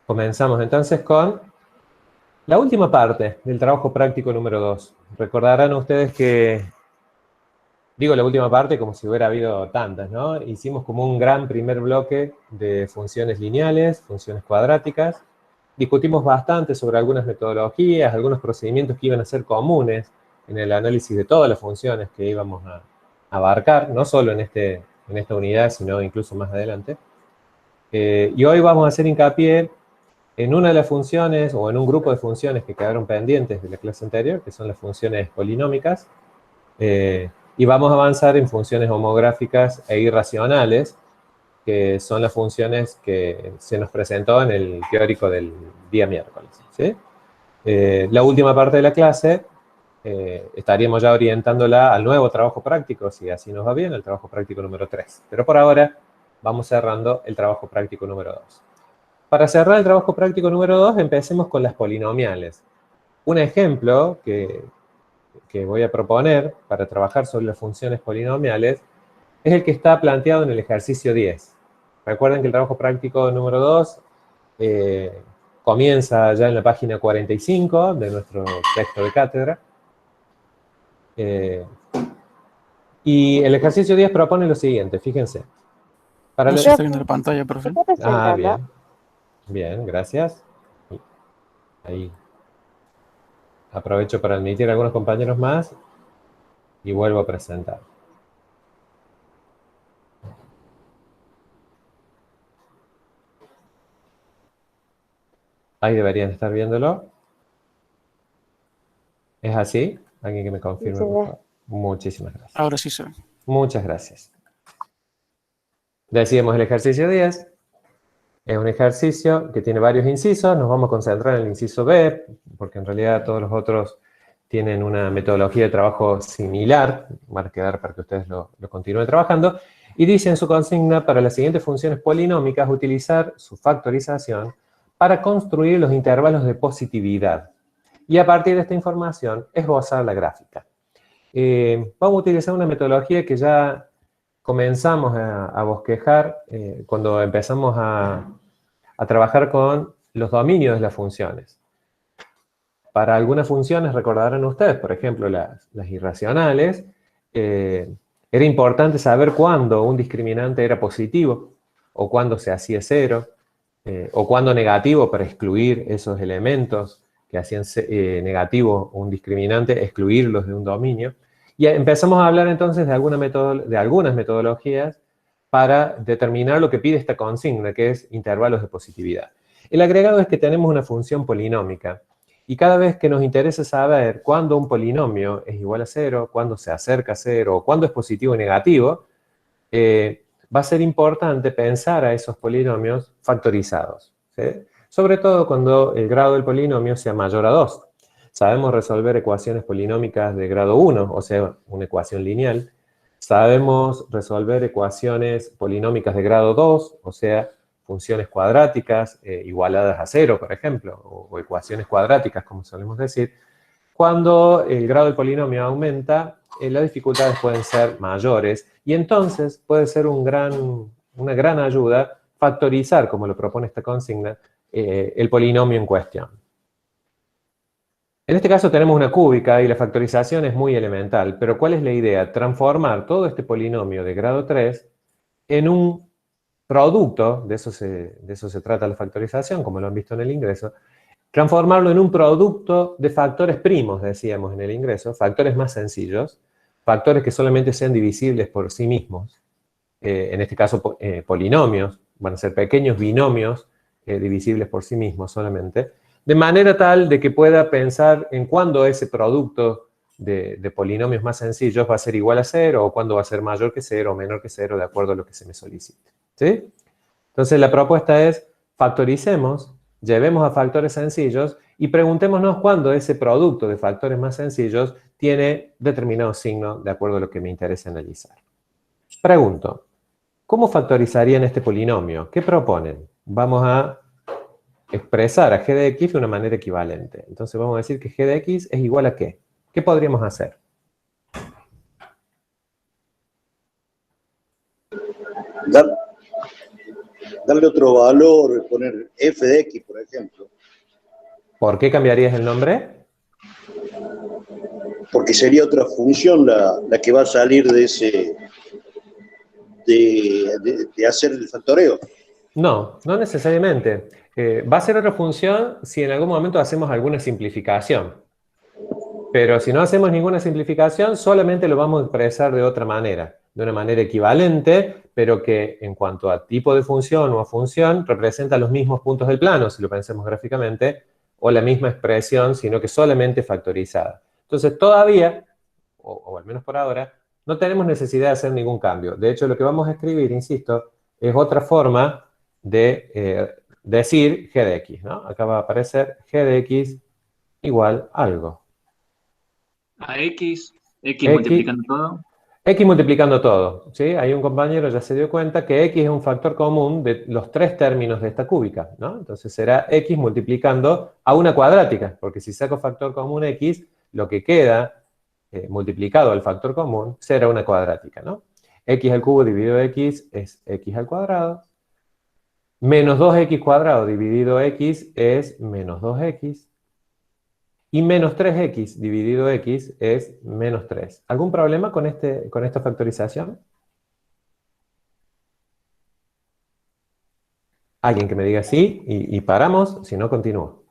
Comenzamos entonces con la última parte del trabajo práctico número 2. Recordarán ustedes que, digo la última parte como si hubiera habido tantas, ¿no? Hicimos como un gran primer bloque de funciones lineales, funciones cuadráticas. Discutimos bastante sobre algunas metodologías, algunos procedimientos que iban a ser comunes en el análisis de todas las funciones que íbamos a abarcar, no solo en esta unidad, sino incluso más adelante. Y hoy vamos a hacer hincapié en una de las funciones, o en un grupo de funciones que quedaron pendientes de la clase anterior, que son las funciones polinómicas, y vamos a avanzar en funciones homográficas e irracionales, que son las funciones que se nos presentó en el teórico del día miércoles, ¿sí? La última parte de la clase estaríamos ya orientándola al nuevo trabajo práctico, si así nos va bien, el trabajo práctico número 3. Pero por ahora vamos cerrando el trabajo práctico número 2. Para cerrar el trabajo práctico número 2, empecemos con las polinomiales. Un ejemplo que voy a proponer para trabajar sobre las funciones polinomiales es el que está planteado en el ejercicio 10. Recuerden que el trabajo práctico número 2 comienza ya en la página 45 de nuestro texto de cátedra. Y el ejercicio 10 propone lo siguiente, fíjense. No se está viendo la pantalla, profe. Ah, bien. Bien, gracias. Ahí. Aprovecho para admitir a algunos compañeros más y vuelvo a presentar. Ahí deberían estar viéndolo. ¿Es así? ¿Alguien que me confirme, por favor? Muchísimas gracias. Ahora sí se ve. Muchas gracias. Decíamos el ejercicio 10. Es un ejercicio que tiene varios incisos. Nos vamos a concentrar en el inciso B, porque en realidad todos los otros tienen una metodología de trabajo similar. Va a quedar para que ustedes lo continúen trabajando. Y dice en su consigna, para las siguientes funciones polinómicas, utilizar su factorización para construir los intervalos de positividad. Y a partir de esta información, esbozar la gráfica. Vamos a utilizar una metodología que ya comenzamos a bosquejar cuando empezamos a trabajar con los dominios de las funciones. Para algunas funciones, recordarán ustedes, por ejemplo, las irracionales, era importante saber cuándo un discriminante era positivo, o cuándo se hacía cero, o cuándo negativo para excluir esos elementos que hacían negativo un discriminante, excluirlos de un dominio. Y empezamos a hablar entonces de algunas metodologías para determinar lo que pide esta consigna, que es intervalos de positividad. El agregado es que tenemos una función polinómica, y cada vez que nos interesa saber cuándo un polinomio es igual a cero, cuándo se acerca a cero, o cuándo es positivo o negativo, va a ser importante pensar a esos polinomios factorizados, ¿sí? Sobre todo cuando el grado del polinomio sea mayor a 2. Sabemos resolver ecuaciones polinómicas de grado 1, o sea, una ecuación lineal. Sabemos resolver ecuaciones polinómicas de grado 2, o sea, funciones cuadráticas igualadas a 0, por ejemplo, o ecuaciones cuadráticas, como solemos decir. Cuando el grado del polinomio aumenta, las dificultades pueden ser mayores, y entonces puede ser una gran ayuda factorizar, como lo propone esta consigna, el polinomio en cuestión. En este caso tenemos una cúbica y la factorización es muy elemental, pero ¿cuál es la idea? Transformar todo este polinomio de grado 3 en un producto, de eso se trata la factorización, como lo han visto en el ingreso, transformarlo en un producto de factores primos, decíamos en el ingreso, factores más sencillos, factores que solamente sean divisibles por sí mismos, en este caso polinomios, van a ser pequeños binomios divisibles por sí mismos solamente, de manera tal de que pueda pensar en cuándo ese producto de polinomios más sencillos va a ser igual a 0, o cuándo va a ser mayor que 0 o menor que 0, de acuerdo a lo que se me solicite, ¿sí? Entonces la propuesta es, factoricemos, llevemos a factores sencillos y preguntémonos cuándo ese producto de factores más sencillos tiene determinado signo de acuerdo a lo que me interesa analizar. Pregunto, ¿cómo factorizarían este polinomio? ¿Qué proponen? Vamos a expresar a g de x de una manera equivalente. Entonces vamos a decir que g de x es igual a ¿qué? ¿Qué podríamos hacer? Darle otro valor, poner f de x, por ejemplo. ¿Por qué cambiarías el nombre? Porque sería otra función la que va a salir de ese, de hacer el factoreo. No, no necesariamente. Va a ser otra función si en algún momento hacemos alguna simplificación. Pero si no hacemos ninguna simplificación, solamente lo vamos a expresar de otra manera, de una manera equivalente, pero que en cuanto a tipo de función o a función, representa los mismos puntos del plano, si lo pensamos gráficamente, o la misma expresión, sino que solamente factorizada. Entonces, todavía, o al menos por ahora, no tenemos necesidad de hacer ningún cambio. De hecho, lo que vamos a escribir, insisto, es otra forma de decir g de x, ¿no? Acá va a aparecer g de x igual algo. A X multiplicando todo. X multiplicando todo, ¿sí? Hay un compañero ya se dio cuenta que X es un factor común de los tres términos de esta cúbica, ¿no? Entonces será X multiplicando a una cuadrática, porque si saco factor común X, lo que queda multiplicado al factor común será una cuadrática, ¿no? X al cubo dividido X es X al cuadrado. Menos 2X cuadrado dividido X es menos 2X. Y menos 3x dividido x es menos 3. ¿Algún problema con esta factorización? Alguien que me diga sí y paramos, si no continúo.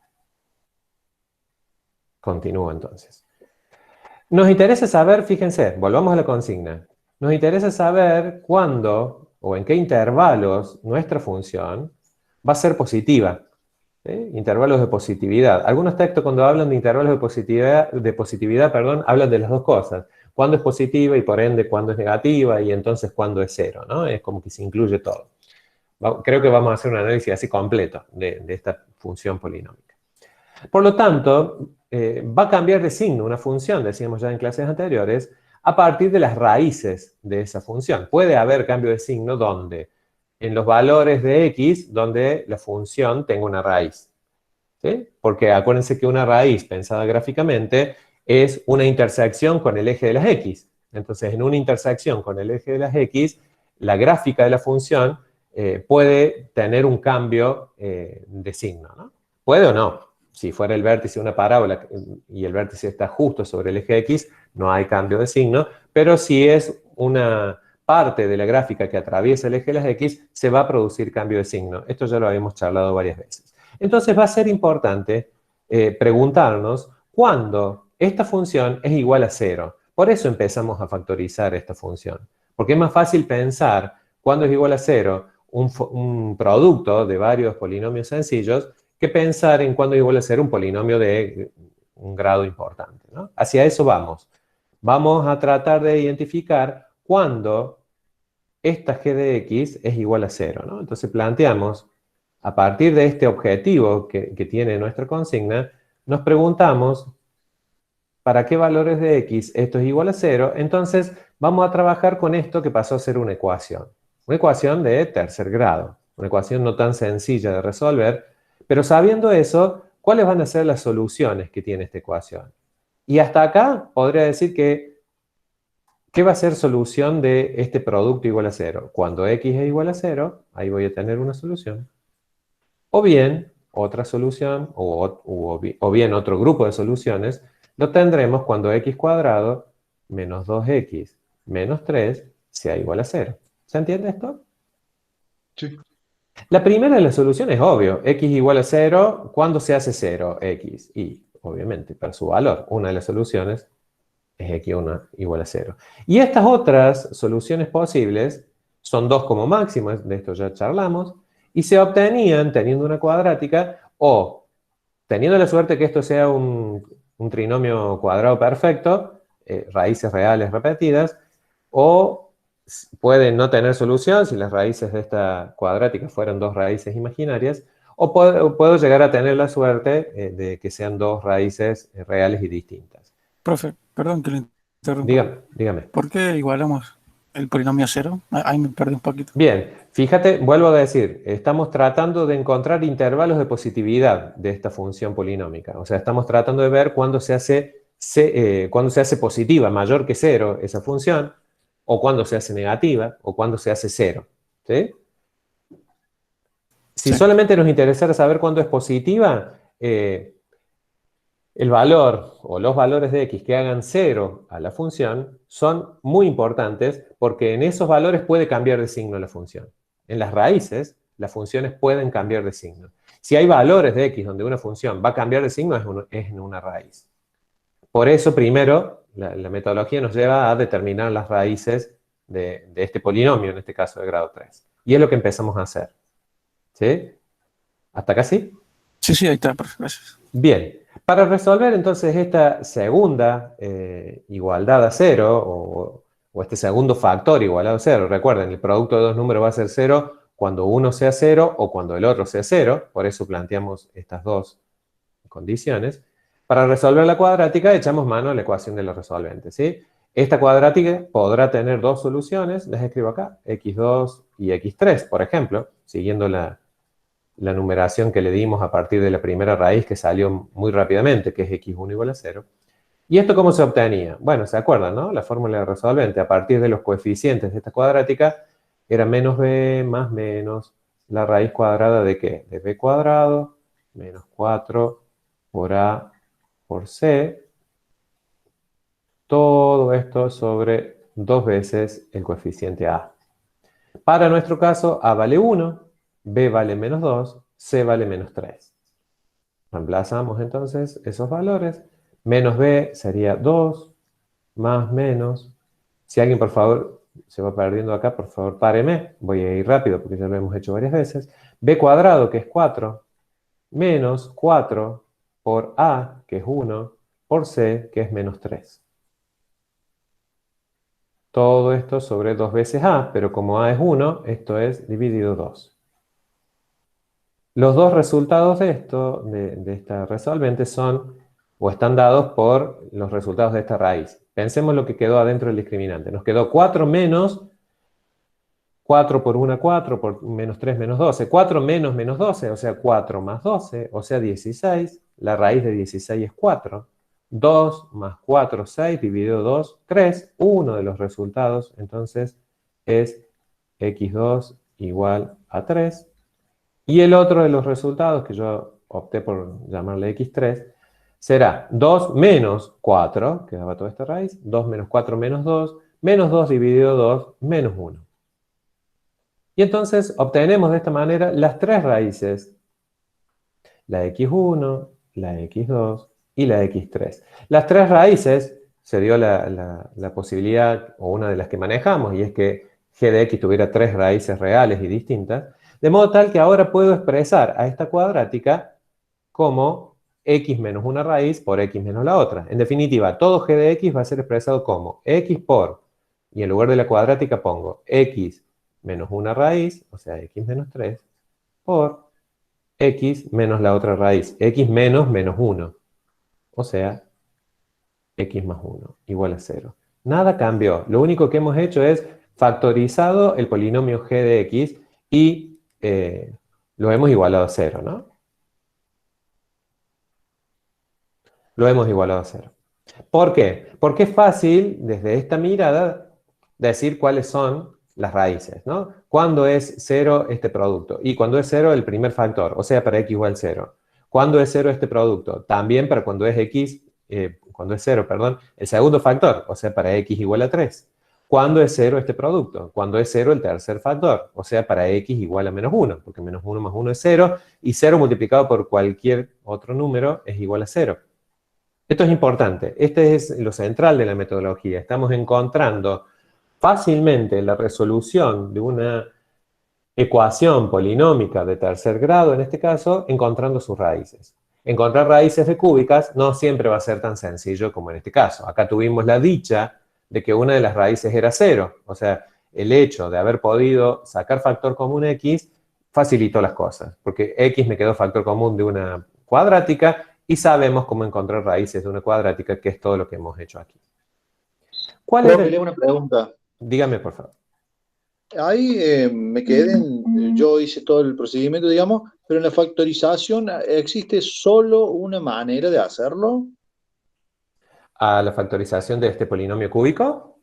Continúo entonces. Nos interesa saber, fíjense, volvamos a la consigna. Nos interesa saber cuándo o en qué intervalos nuestra función va a ser positiva. ¿Sí? Intervalos de positividad. Algunos textos cuando hablan de intervalos de positividad, hablan de las dos cosas. Cuándo es positiva y por ende cuándo es negativa y entonces cuándo es cero, ¿no? Es como que se incluye todo. Creo que vamos a hacer un análisis así completo de esta función polinómica. Por lo tanto, va a cambiar de signo una función, decíamos ya en clases anteriores, a partir de las raíces de esa función. Puede haber cambio de signo donde en los valores de x, donde la función tenga una raíz. ¿Sí? Porque acuérdense que una raíz, pensada gráficamente, es una intersección con el eje de las x. Entonces, en una intersección con el eje de las x, la gráfica de la función puede tener un cambio de signo, ¿no? Puede o no. Si fuera el vértice de una parábola y el vértice está justo sobre el eje x, no hay cambio de signo, pero si es una parte de la gráfica que atraviesa el eje de las X, se va a producir cambio de signo. Esto ya lo habíamos charlado varias veces. Entonces va a ser importante preguntarnos cuándo esta función es igual a 0. Por eso empezamos a factorizar esta función. Porque es más fácil pensar cuándo es igual a 0 un producto de varios polinomios sencillos que pensar en cuándo es igual a 0 un polinomio de un grado importante, ¿no? Hacia eso vamos. Vamos a tratar de identificar cuando esta g de x es igual a 0, ¿no? Entonces planteamos, a partir de este objetivo que tiene nuestra consigna, nos preguntamos, ¿para qué valores de x esto es igual a 0? Entonces vamos a trabajar con esto que pasó a ser una ecuación de tercer grado, una ecuación no tan sencilla de resolver, pero sabiendo eso, ¿cuáles van a ser las soluciones que tiene esta ecuación? Y hasta acá podría decir que ¿qué va a ser solución de este producto igual a 0? Cuando x es igual a 0, ahí voy a tener una solución. O bien, otra solución, o bien otro grupo de soluciones, lo tendremos cuando x cuadrado menos 2x menos 3 sea igual a 0. ¿Se entiende esto? Sí. La primera de las soluciones es obvio. X igual a 0, ¿cuándo se hace 0? X. Y, obviamente, para su valor, una de las soluciones es x1 igual a 0. Y estas otras soluciones posibles son 2 como máximo, de esto ya charlamos, y se obtenían teniendo una cuadrática o teniendo la suerte que esto sea un trinomio cuadrado perfecto, raíces reales repetidas, o pueden no tener solución si las raíces de esta cuadrática fueran dos raíces imaginarias, o puedo llegar a tener la suerte de que sean dos raíces reales y distintas. Profe, perdón que le interrumpa. Dígame. ¿Por qué igualamos el polinomio a 0? Ahí me perdí un poquito. Bien, fíjate, vuelvo a decir, estamos tratando de encontrar intervalos de positividad de esta función polinómica. O sea, estamos tratando de ver cuándo se hace positiva, mayor que 0, esa función, o cuándo se hace negativa, o cuándo se hace 0. ¿Sí? Si Sí. solamente nos interesara saber cuándo es positiva, el valor o los valores de x que hagan 0 a la función son muy importantes porque en esos valores puede cambiar de signo la función. En las raíces, las funciones pueden cambiar de signo. Si hay valores de x donde una función va a cambiar de signo, es en una raíz. Por eso, primero, la metodología nos lleva a determinar las raíces de este polinomio, en este caso de grado 3. Y es lo que empezamos a hacer. ¿Sí? ¿Hasta acá sí? Sí, sí, ahí está, profe, gracias. Bien. Para resolver entonces esta segunda igualdad a 0, o este segundo factor igualado a 0, recuerden, el producto de dos números va a ser 0 cuando uno sea 0 o cuando el otro sea 0, por eso planteamos estas dos condiciones. Para resolver la cuadrática echamos mano a la ecuación de los resolventes, ¿sí? Esta cuadrática podrá tener dos soluciones, las escribo acá, x2 y x3, por ejemplo, siguiendo la numeración que le dimos a partir de la primera raíz que salió muy rápidamente, que es x1 igual a 0. ¿Y esto cómo se obtenía? Bueno, ¿se acuerdan, no? La fórmula de resolvente a partir de los coeficientes de esta cuadrática era menos b más menos la raíz cuadrada de ¿qué? De b cuadrado menos 4 por a por c. Todo esto sobre 2 veces el coeficiente a. Para nuestro caso, a vale 1, b vale menos 2, c vale menos 3. Reemplazamos entonces esos valores. Menos b sería 2, más menos. Si alguien, por favor, se va perdiendo acá, por favor, páreme. Voy a ir rápido porque ya lo hemos hecho varias veces. B cuadrado, que es 4, menos 4 por a, que es 1, por c, que es menos 3. Todo esto sobre 2 veces a, pero como a es 1, esto es dividido 2. Los dos resultados de esto, de esta resolvente, son o están dados por los resultados de esta raíz. Pensemos lo que quedó adentro del discriminante. Nos quedó 4 menos 4 por 1, 4, por menos 3, menos 12. 4 menos menos 12, o sea, 4 más 12, o sea, 16. La raíz de 16 es 4. 2 más 4, 6, dividido 2, 3. Uno de los resultados, entonces, es x2 igual a 3. Y el otro de los resultados, que yo opté por llamarle x3, será 2 menos 4, que daba toda esta raíz, 2 menos 4 menos 2 dividido 2, menos 1. Y entonces obtenemos de esta manera las tres raíces, la x1, la x2 y la x3. Las tres raíces se dio la posibilidad, o una de las que manejamos, y es que g de x tuviera tres raíces reales y distintas, de modo tal que ahora puedo expresar a esta cuadrática como x menos una raíz por x menos la otra. En definitiva, todo g de x va a ser expresado como x por, y en lugar de la cuadrática pongo x menos una raíz, o sea, x menos 3, por x menos la otra raíz, x menos menos 1, o sea, x más 1, igual a 0. Nada cambió. Lo único que hemos hecho es factorizado el polinomio g de x y lo hemos igualado a 0, ¿no? Lo hemos igualado a 0. ¿Por qué? Porque es fácil, desde esta mirada, decir cuáles son las raíces, ¿no? ¿Cuándo es 0 este producto? Y cuando es 0 el primer factor, o sea, para x igual 0. ¿Cuándo es 0 este producto? También para cuando es x, cuando es 0, perdón, el segundo factor, o sea, para x igual a 3. ¿Cuándo es 0 este producto? Cuando es 0 el tercer factor, o sea, para x igual a menos 1, porque menos 1 más 1 es 0, y 0 multiplicado por cualquier otro número es igual a 0. Esto es importante. Este es lo central de la metodología. Estamos encontrando fácilmente la resolución de una ecuación polinómica de tercer grado, en este caso, encontrando sus raíces. Encontrar raíces de cúbicas no siempre va a ser tan sencillo como en este caso. Acá tuvimos la dicha de que una de las raíces era 0. O sea, el hecho de haber podido sacar factor común x facilitó las cosas, porque x me quedó factor común de una cuadrática y sabemos cómo encontrar raíces de una cuadrática, que es todo lo que hemos hecho aquí. ¿Cuál Profe, es le hago una pregunta. Dígame, por favor. Ahí me quedé yo hice todo el procedimiento, digamos, pero en la factorización existe solo una manera de hacerlo. ¿A la factorización de este polinomio cúbico?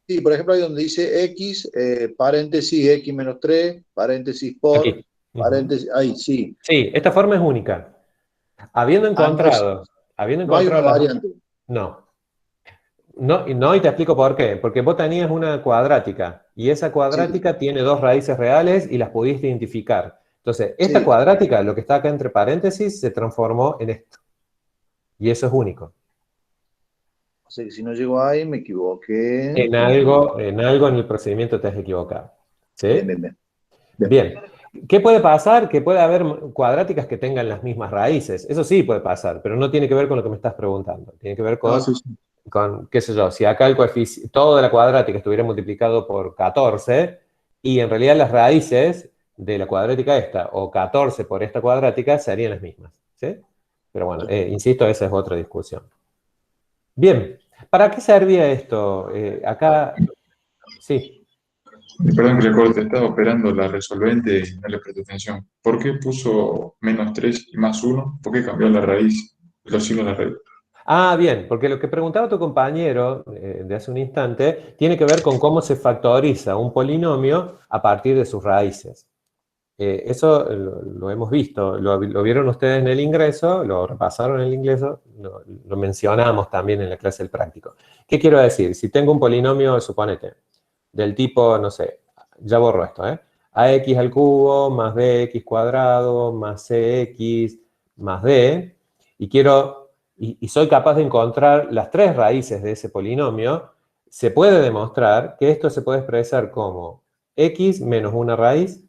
Sí, por ejemplo, ahí donde dice x, paréntesis, x menos 3, paréntesis por. Aquí. Paréntesis, ahí, sí. Sí, esta forma es única. Habiendo encontrado No hay una variante. No. No, y te explico por qué. Porque vos tenías una cuadrática y esa cuadrática tiene dos raíces reales y las pudiste identificar. Entonces, esta Sí. cuadrática, lo que está acá entre paréntesis, se transformó en esto. Y eso es único. O sea que si no llego ahí, me equivoqué. En algo en el procedimiento te has equivocado. ¿Sí? Bien, bien, bien. Bien. ¿Qué puede pasar? Que puede haber cuadráticas que tengan las mismas raíces. Eso sí puede pasar, pero no tiene que ver con lo que me estás preguntando. Tiene que ver con, No, sí. qué sé yo, si acá el coeficiente, toda la cuadrática estuviera multiplicado por 14, y en realidad las raíces de la cuadrática esta, o 14 por esta cuadrática, serían las mismas. ¿Sí? Pero bueno, insisto, esa es otra discusión. Bien, ¿para qué servía esto? Acá, sí. Perdón que le corte, estaba operando la resolvente y no le presté atención. ¿Por qué puso -3 y +1? ¿Por qué cambió la raíz, los signos de la raíz? Ah, bien, porque lo que preguntaba tu compañero de hace un instante tiene que ver con cómo se factoriza un polinomio a partir de sus raíces. Eso lo hemos visto, lo vieron ustedes en el ingreso, lo repasaron en el ingreso, lo mencionamos también en la clase del práctico. ¿Qué quiero decir? Si tengo un polinomio, suponete, del tipo, no sé, ya borro esto, ax al cubo más bx cuadrado más cx más d, y quiero, y soy capaz de encontrar las tres raíces de ese polinomio, se puede demostrar que esto se puede expresar como x menos una raíz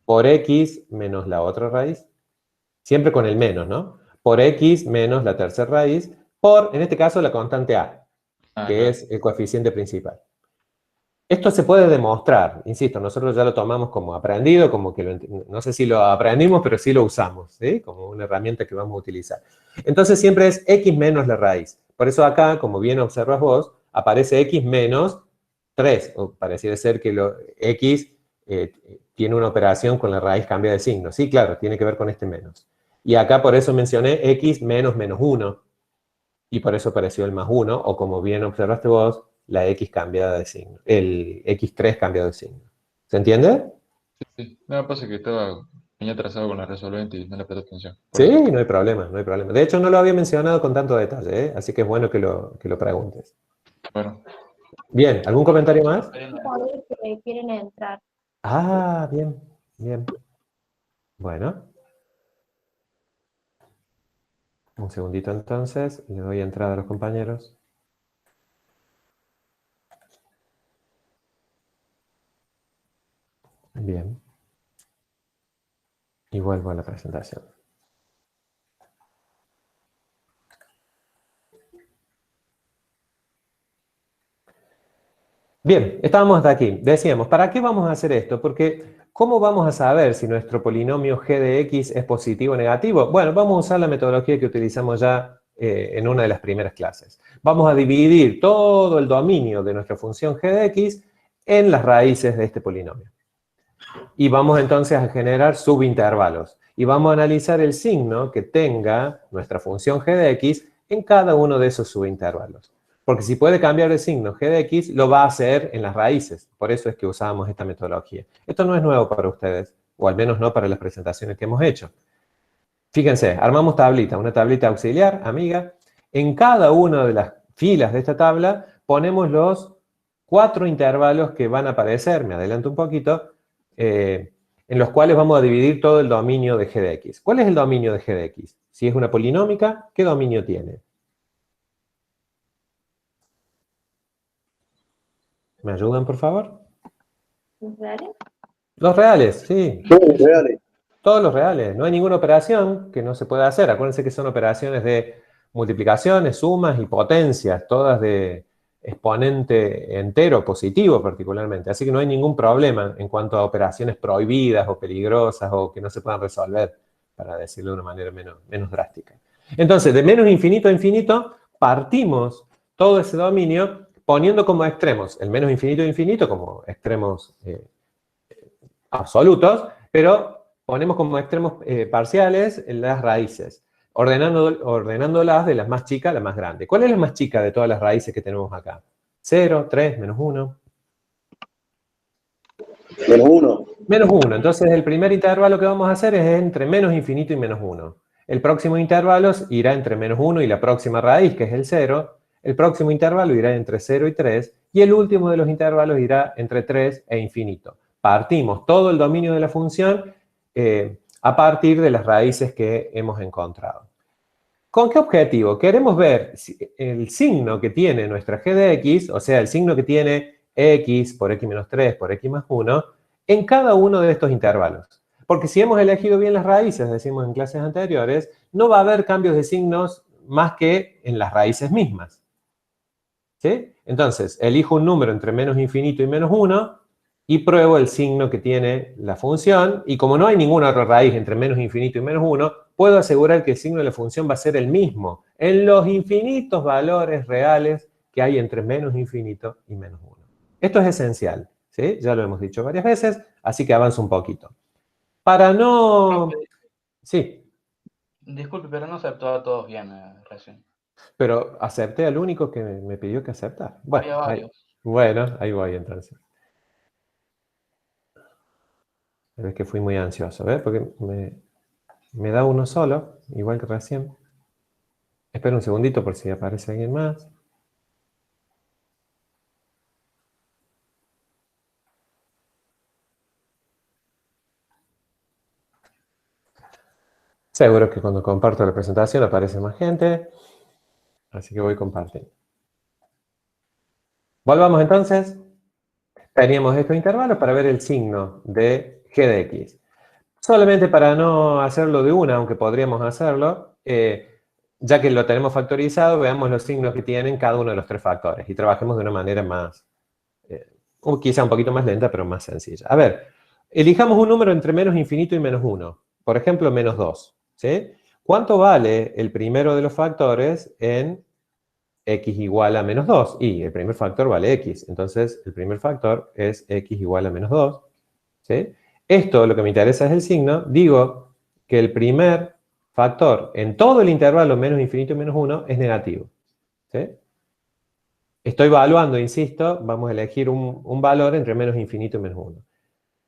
por x menos la otra raíz, siempre con el menos, ¿no? Por x menos la tercera raíz, por, en este caso, la constante a, que es el coeficiente principal. Esto se puede demostrar, insisto, nosotros ya lo tomamos como aprendido, como que no sé si lo aprendimos, pero sí lo usamos, ¿sí? Como una herramienta que vamos a utilizar. Entonces siempre es x menos la raíz. Por eso acá, como bien observas vos, aparece x menos 3, o pareciera ser que x tiene una operación con la raíz cambia de signo. Sí, claro, tiene que ver con este menos. Y acá por eso mencioné x menos menos 1, y por eso apareció el +1, o como bien observaste vos, la x cambiada de signo, el x3 cambiado de signo. ¿Se entiende? Sí. No, pasa que venía atrasado con la resolvente y no le presté atención. Por Sí, eso. no hay problema, no hay problema. De hecho, no lo había mencionado con tanto detalle, así que es bueno que lo preguntes. Bueno, Bien, ¿algún comentario más? Que quieren entrar. Ah, bien, bien. Bueno. Un segundito entonces, le doy entrada a los compañeros. Bien. Y vuelvo a la presentación. Bien, estábamos hasta aquí. Decíamos, ¿para qué vamos a hacer esto? Porque, ¿cómo vamos a saber si nuestro polinomio g de x es positivo o negativo? Bueno, vamos a usar la metodología que utilizamos ya en una de las primeras clases. Vamos a dividir todo el dominio de nuestra función g de x en las raíces de este polinomio. Y vamos entonces a generar subintervalos. Y vamos a analizar el signo que tenga nuestra función g de x en cada uno de esos subintervalos. Porque si puede cambiar de signo g de x, lo va a hacer en las raíces. Por eso es que usamos esta metodología. Esto no es nuevo para ustedes, o al menos no para las presentaciones que hemos hecho. Fíjense, armamos tablita, una tablita auxiliar, amiga. En cada una de las filas de esta tabla ponemos los 4 intervalos que van a aparecer, me adelanto un poquito, en los cuales vamos a dividir todo el dominio de g de x. ¿Cuál es el dominio de g de x? Si es una polinómica, ¿qué dominio tiene? ¿Me ayudan, por favor? ¿Los reales? Los reales, sí. Todos reales. Todos los reales. No hay ninguna operación que no se pueda hacer. Acuérdense que son operaciones de multiplicaciones, sumas y potencias, todas de exponente entero positivo particularmente. Así que no hay ningún problema en cuanto a operaciones prohibidas o peligrosas o que no se puedan resolver, para decirlo de una manera menos drástica. Entonces, de menos infinito a infinito, partimos todo ese dominio poniendo como extremos el menos infinito a infinito como extremos absolutos, pero ponemos como extremos parciales en las raíces, ordenándolas de las más chicas a la más grande. ¿Cuál es la más chica de todas las raíces que tenemos acá? 0, 3, -1. Menos 1. Menos 1. Entonces, el primer intervalo que vamos a hacer es entre menos infinito y menos 1. El próximo intervalo irá entre menos 1 y la próxima raíz, que es el 0. El próximo intervalo irá entre 0 y 3. Y el último de los intervalos irá entre 3 e infinito. Partimos todo el dominio de la función a partir de las raíces que hemos encontrado. ¿Con qué objetivo? Queremos ver el signo que tiene nuestra g de x, o sea, el signo que tiene x por x menos 3 por x más 1, en cada uno de estos intervalos. Porque si hemos elegido bien las raíces, decimos en clases anteriores, no va a haber cambios de signos más que en las raíces mismas. ¿Sí? Entonces, elijo un número entre menos infinito y menos 1 y pruebo el signo que tiene la función. Y como no hay ninguna otra raíz entre menos infinito y menos 1, puedo asegurar que el signo de la función va a ser el mismo en los infinitos valores reales que hay entre menos infinito y menos 1. Esto es esencial, ¿sí? Ya lo hemos dicho varias veces, así que avanzo un poquito. Para no... Sí. Disculpe, pero no aceptó a todos bien recién. Pero acepté al único que me pidió que aceptar. Había varios. Bueno, ahí voy entonces. Es que fui muy ansioso, ¿ves? Porque me da uno solo, igual que recién. Espera un segundito por si aparece alguien más. Seguro que cuando comparto la presentación aparece más gente. Así que voy compartiendo. Volvamos entonces. Teníamos estos intervalos para ver el signo de g de x. Solamente para no hacerlo de una, aunque podríamos hacerlo, ya que lo tenemos factorizado, veamos los signos que tienen cada uno de los tres factores y trabajemos de una manera más, quizá un poquito más lenta, pero más sencilla. A ver, elijamos un número entre menos infinito y menos 1. Por ejemplo, menos 2. ¿Sí? ¿Cuánto vale el primero de los factores en x igual a menos 2? Y el primer factor vale x. Entonces, el primer factor es x igual a menos 2. ¿Sí? Esto, lo que me interesa es el signo. Digo que el primer factor en todo el intervalo menos infinito y menos 1 es negativo. ¿Sí? Estoy evaluando, insisto, vamos a elegir un valor entre menos infinito y menos 1.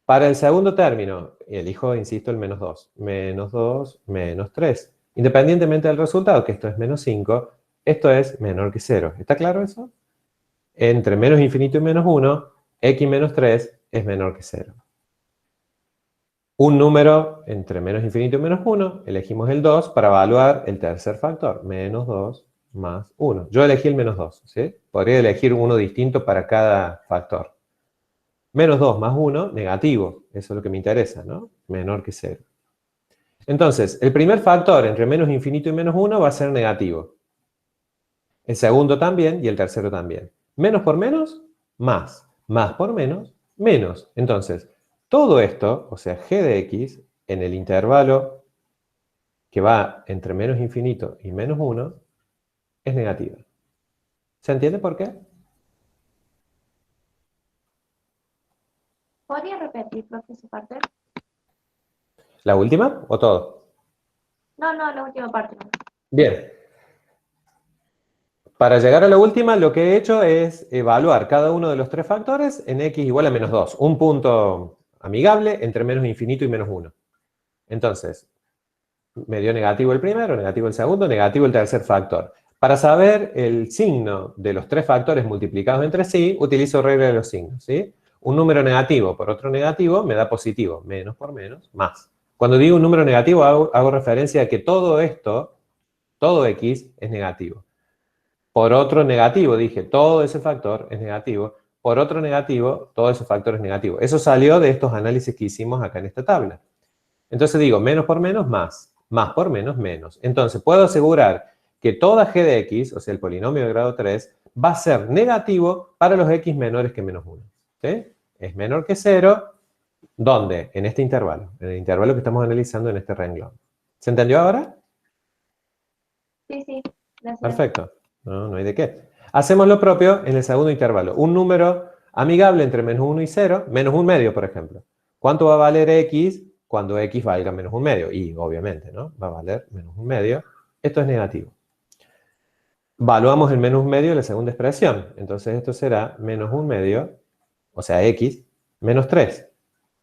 Para el segundo término, elijo, insisto, el menos 2. Menos 2, menos 3. Independientemente del resultado, que esto es menos 5, esto es menor que 0. ¿Está claro eso? Entre menos infinito y menos 1, x menos 3 es menor que 0. Un número entre menos infinito y menos 1, elegimos el 2 para evaluar el tercer factor, menos 2 más 1. Yo elegí el menos 2, ¿sí? Podría elegir uno distinto para cada factor. Menos 2 más 1, negativo. Eso es lo que me interesa, ¿no? Menor que 0. Entonces, el primer factor entre menos infinito y menos 1 va a ser negativo. El segundo también y el tercero también. Menos por menos, más. Más por menos, menos. Entonces, todo esto, o sea, g de x, en el intervalo que va entre menos infinito y menos 1, es negativa. ¿Se entiende por qué? ¿Podría repetir, profe, esa parte? ¿La última o todo? No, la última parte. No. Bien. Para llegar a la última, lo que he hecho es evaluar cada uno de los tres factores en x igual a menos 2. Un punto amigable entre menos infinito y menos 1. Entonces, me dio negativo el primero, negativo el segundo, negativo el tercer factor. Para saber el signo de los tres factores multiplicados entre sí, utilizo regla de los signos, ¿sí? Un número negativo por otro negativo me da positivo. Menos por menos, más. Cuando digo un número negativo, hago referencia a que todo esto, todo x, es negativo. Por otro negativo, dije, todo ese factor es negativo. Por otro negativo, todo ese factor es negativo. Eso salió de estos análisis que hicimos acá en esta tabla. Entonces digo, menos por menos, más. Más por menos, menos. Entonces, puedo asegurar que toda g de x, o sea, el polinomio de grado 3, va a ser negativo para los x menores que menos 1. ¿Sí? Es menor que 0, ¿dónde? En este intervalo. En el intervalo que estamos analizando en este renglón. ¿Se entendió ahora? Sí, gracias. Perfecto. No hay de qué. Hacemos lo propio en el segundo intervalo. Un número amigable entre menos 1 y 0, menos 1 medio, por ejemplo. ¿Cuánto va a valer x cuando x valga menos 1 medio? Y, obviamente, ¿no? Va a valer menos 1 medio. Esto es negativo. Evaluamos el menos 1 medio en la segunda expresión. Entonces, esto será menos 1 medio, o sea, x, menos 3.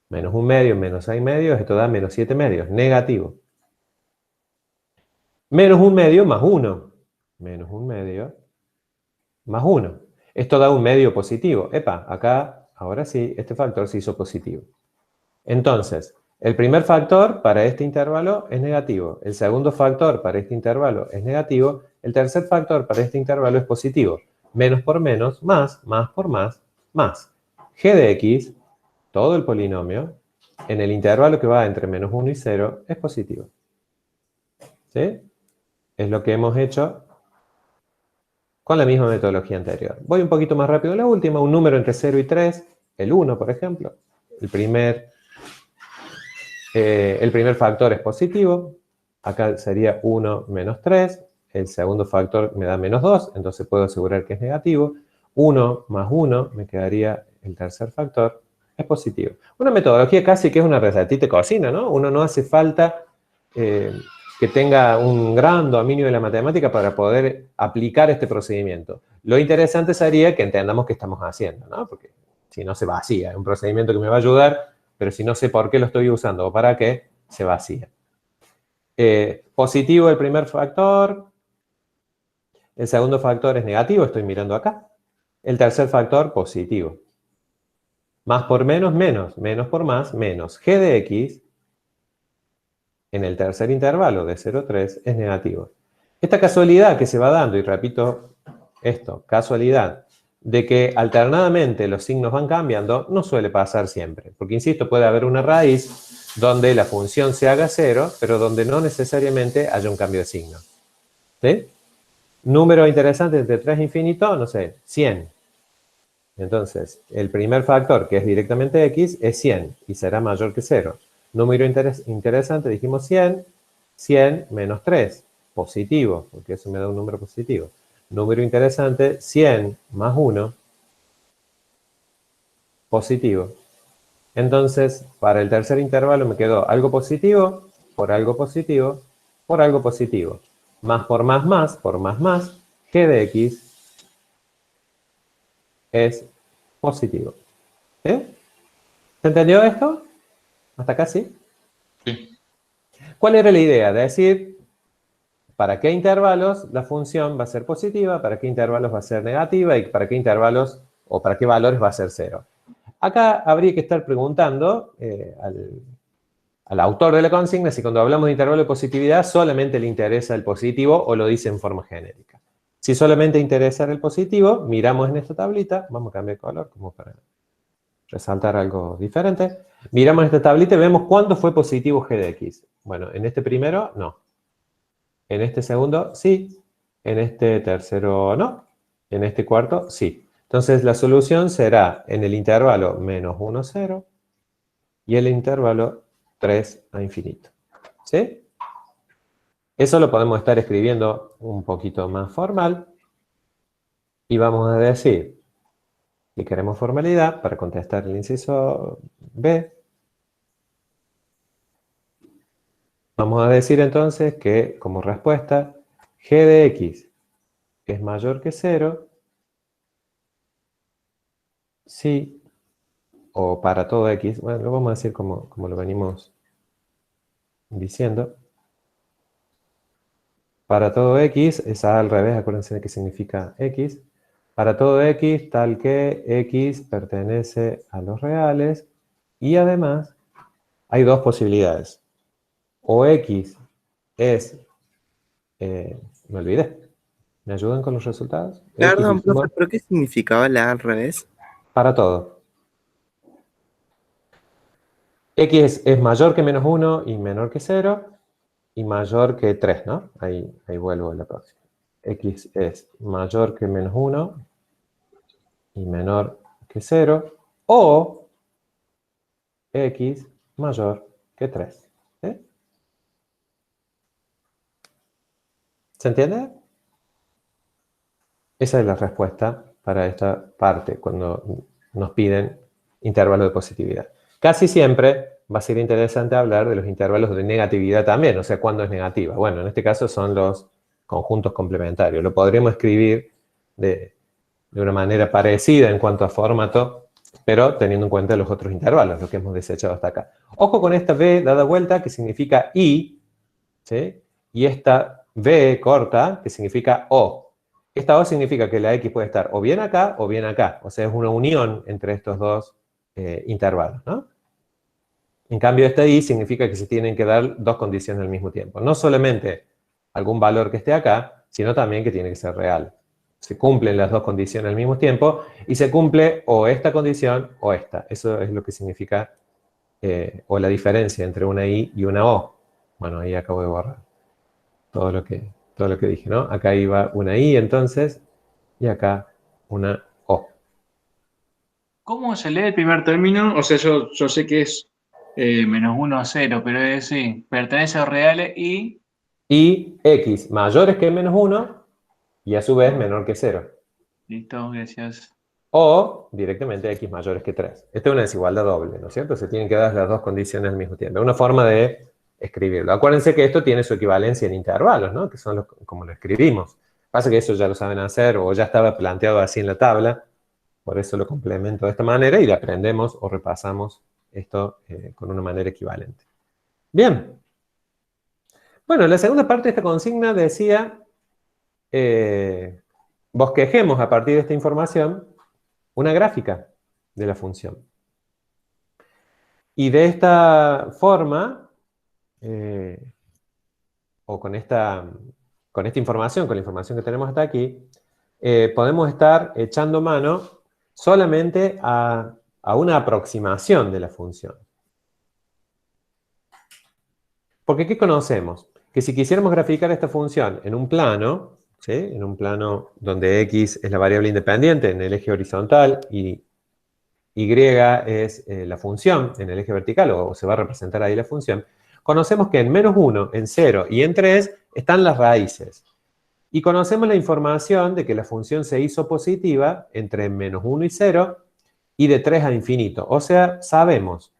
Menos 1 medio, menos 6 medios, esto da menos 7 medios, negativo. Menos 1 medio más 1. Menos 1 medio más 1. Esto da un medio positivo. Epa, acá, ahora sí, este factor se hizo positivo. Entonces, el primer factor para este intervalo es negativo. El segundo factor para este intervalo es negativo. El tercer factor para este intervalo es positivo. Menos por menos, más por más, más. G de x, todo el polinomio, en el intervalo que va entre menos 1 y 0, es positivo. ¿Sí? Es lo que hemos hecho con la misma metodología anterior. Voy un poquito más rápido en la última. Un número entre 0 y 3, el 1, por ejemplo. El primer factor es positivo. Acá sería 1 menos 3. El segundo factor me da menos 2, entonces puedo asegurar que es negativo. 1 más 1 me quedaría el tercer factor, es positivo. Una metodología casi que es una recetita de cocina, ¿no? Uno no hace falta que tenga un gran dominio de la matemática para poder aplicar este procedimiento. Lo interesante sería que entendamos qué estamos haciendo, ¿no? Porque si no se vacía, es un procedimiento que me va a ayudar, pero si no sé por qué lo estoy usando o para qué, se vacía. Positivo el primer factor, el segundo factor es negativo, estoy mirando acá. El tercer factor, positivo. Más por menos, menos. Menos por más, menos. G de x en el tercer intervalo de 0 a 3 es negativo. Esta casualidad que se va dando, y repito esto, casualidad, de que alternadamente los signos van cambiando, no suele pasar siempre. Porque, insisto, puede haber una raíz donde la función se haga 0, pero donde no necesariamente haya un cambio de signo. ¿Sí? Número interesante entre 3 e infinito, no sé, 100. Entonces, el primer factor, que es directamente x, es 100 y será mayor que 0. Número interesante, dijimos 100, 100 menos 3, positivo, porque eso me da un número positivo. Número interesante, 100 más 1, positivo. Entonces, para el tercer intervalo me quedó algo positivo, por algo positivo, por algo positivo. Más por más, por más, g de x es positivo. ¿Sí? ¿Se entendió esto? ¿Hasta acá sí? Sí. ¿Cuál era la idea? De decir, para qué intervalos la función va a ser positiva, para qué intervalos va a ser negativa y para qué intervalos o para qué valores va a ser 0. Acá habría que estar preguntando al autor de la consigna si cuando hablamos de intervalo de positividad solamente le interesa el positivo o lo dice en forma genérica. Si solamente interesa el positivo, miramos en esta tablita, vamos a cambiar de color como para resaltar algo diferente. Miramos en esta tablita y vemos cuándo fue positivo g de x. Bueno, en este primero, no. En este segundo, sí. En este tercero, no. En este cuarto, sí. Entonces, la solución será en el intervalo menos 1, 0 y el intervalo 3 a infinito. ¿Sí? Eso lo podemos estar escribiendo un poquito más formal. Y vamos a decir que queremos formalidad para contestar el inciso B. Vamos a decir entonces que como respuesta g de x es mayor que 0 si, o para todo x, bueno, lo vamos a decir como lo venimos diciendo. Para todo x, es A al revés, acuérdense de qué significa x. Para todo x, tal que x pertenece a los reales. Y además, hay dos posibilidades. O x es... me olvidé. ¿Me ayudan con los resultados? Perdón, profe, ¿pero qué significaba la A al revés? Para todo. X es mayor que menos 1 y menor que 0. Y mayor que 3, ¿no? Ahí vuelvo a la próxima. X es mayor que menos 1 y menor que 0. O X mayor que 3. ¿Sí? ¿Se entiende? Esa es la respuesta para esta parte, cuando nos piden intervalos de positividad. Casi siempre va a ser interesante hablar de los intervalos de negatividad también, o sea, cuándo es negativa. Bueno, en este caso son los conjuntos complementarios. Lo podríamos escribir de una manera parecida en cuanto a formato pero teniendo en cuenta los otros intervalos, lo que hemos desechado hasta acá. Ojo con esta B dada vuelta, que significa I, ¿sí? Y esta B corta, que significa O. Esta O significa que la X puede estar o bien acá o bien acá. O sea, es una unión entre estos dos intervalos, ¿no? En cambio, esta I significa que se tienen que dar dos condiciones al mismo tiempo. No solamente algún valor que esté acá, sino también que tiene que ser real. Se cumplen las dos condiciones al mismo tiempo y se cumple o esta condición o esta. Eso es lo que significa, o la diferencia entre una I y una O. Bueno, ahí acabo de borrar todo lo que dije, ¿no? Acá iba una I entonces y acá una O. ¿Cómo se lee el primer término? O sea, yo sé que es -1 a 0, pero es sí, pertenece a reales y... Y X mayores que -1 y a su vez menor que 0. Listo, gracias. O directamente X mayores que 3. Esta es una desigualdad doble, ¿no es cierto? Se tienen que dar las dos condiciones al mismo tiempo. Es una forma de escribirlo. Acuérdense que esto tiene su equivalencia en intervalos, ¿no? Que son como lo escribimos. Pasa que eso ya lo saben hacer o ya estaba planteado así en la tabla. Por eso lo complemento de esta manera y le aprendemos o repasamos esto con una manera equivalente. Bien. Bueno, la segunda parte de esta consigna decía, bosquejemos a partir de esta información una gráfica de la función. Y de esta forma, o con esta información, con la información que tenemos hasta aquí, podemos estar echando mano solamente a una aproximación de la función. Porque ¿qué conocemos? Que si quisiéramos graficar esta función en un plano, ¿sí? En un plano donde X es la variable independiente en el eje horizontal y Y es la función en el eje vertical, o se va a representar ahí la función, conocemos que en -1, en 0 y en 3 están las raíces. Y conocemos la información de que la función se hizo positiva entre -1 y 0 y de 3 a infinito. O sea, sabemos,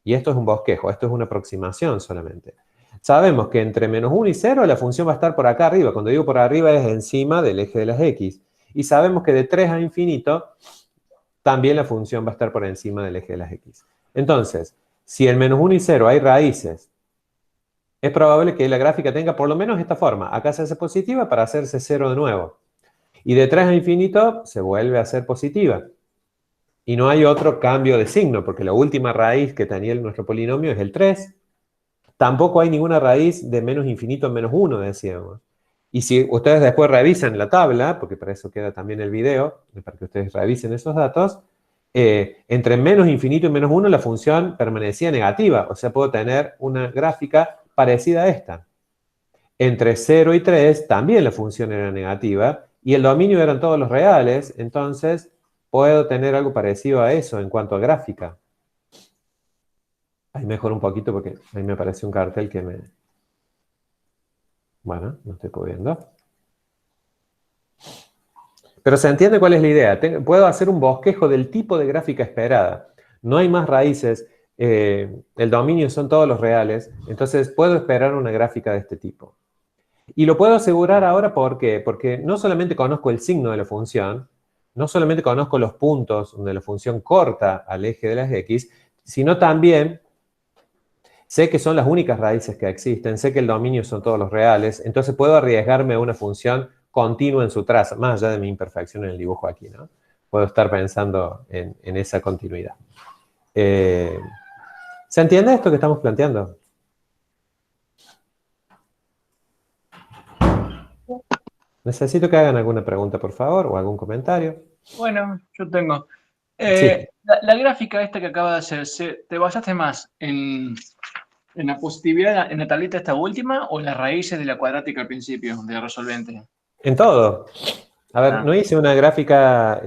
y esto es un bosquejo, esto es una aproximación solamente. Sabemos que entre -1 y 0 la función va a estar por acá arriba. Cuando digo por arriba es encima del eje de las X. Y sabemos que de 3 a infinito también la función va a estar por encima del eje de las X. Entonces, si en -1 y 0 hay raíces, es probable que la gráfica tenga por lo menos esta forma. Acá se hace positiva para hacerse 0 de nuevo. Y de 3 a infinito se vuelve a hacer positiva. Y no hay otro cambio de signo, porque la última raíz que tenía nuestro polinomio es el 3. Tampoco hay ninguna raíz de menos infinito en -1, decíamos. Y si ustedes después revisan la tabla, porque para eso queda también el video, para que ustedes revisen esos datos, entre menos infinito y -1 la función permanecía negativa. O sea, puedo tener una gráfica parecida a esta. Entre 0 y 3 también la función era negativa y el dominio eran todos los reales, entonces puedo tener algo parecido a eso en cuanto a gráfica. Ahí mejor un poquito porque ahí me aparece un cartel que me... Bueno, no estoy pudiendo. Pero se entiende cuál es la idea. Puedo hacer un bosquejo del tipo de gráfica esperada. No hay más raíces, el dominio son todos los reales, entonces puedo esperar una gráfica de este tipo. Y lo puedo asegurar ahora, ¿por qué? Porque no solamente conozco el signo de la función, no solamente conozco los puntos donde la función corta al eje de las X, sino también sé que son las únicas raíces que existen, sé que el dominio son todos los reales, entonces puedo arriesgarme a una función continua en su traza, más allá de mi imperfección en el dibujo aquí, ¿no? Puedo estar pensando en esa continuidad. ¿Se entiende esto que estamos planteando? Necesito que hagan alguna pregunta, por favor, o algún comentario. Bueno, yo tengo. Sí. La gráfica esta que acaba de hacer, ¿te basaste más en la positividad, en la tablita esta última, o en las raíces de la cuadrática al principio, de la resolvente? En todo. A ver, no hice una gráfica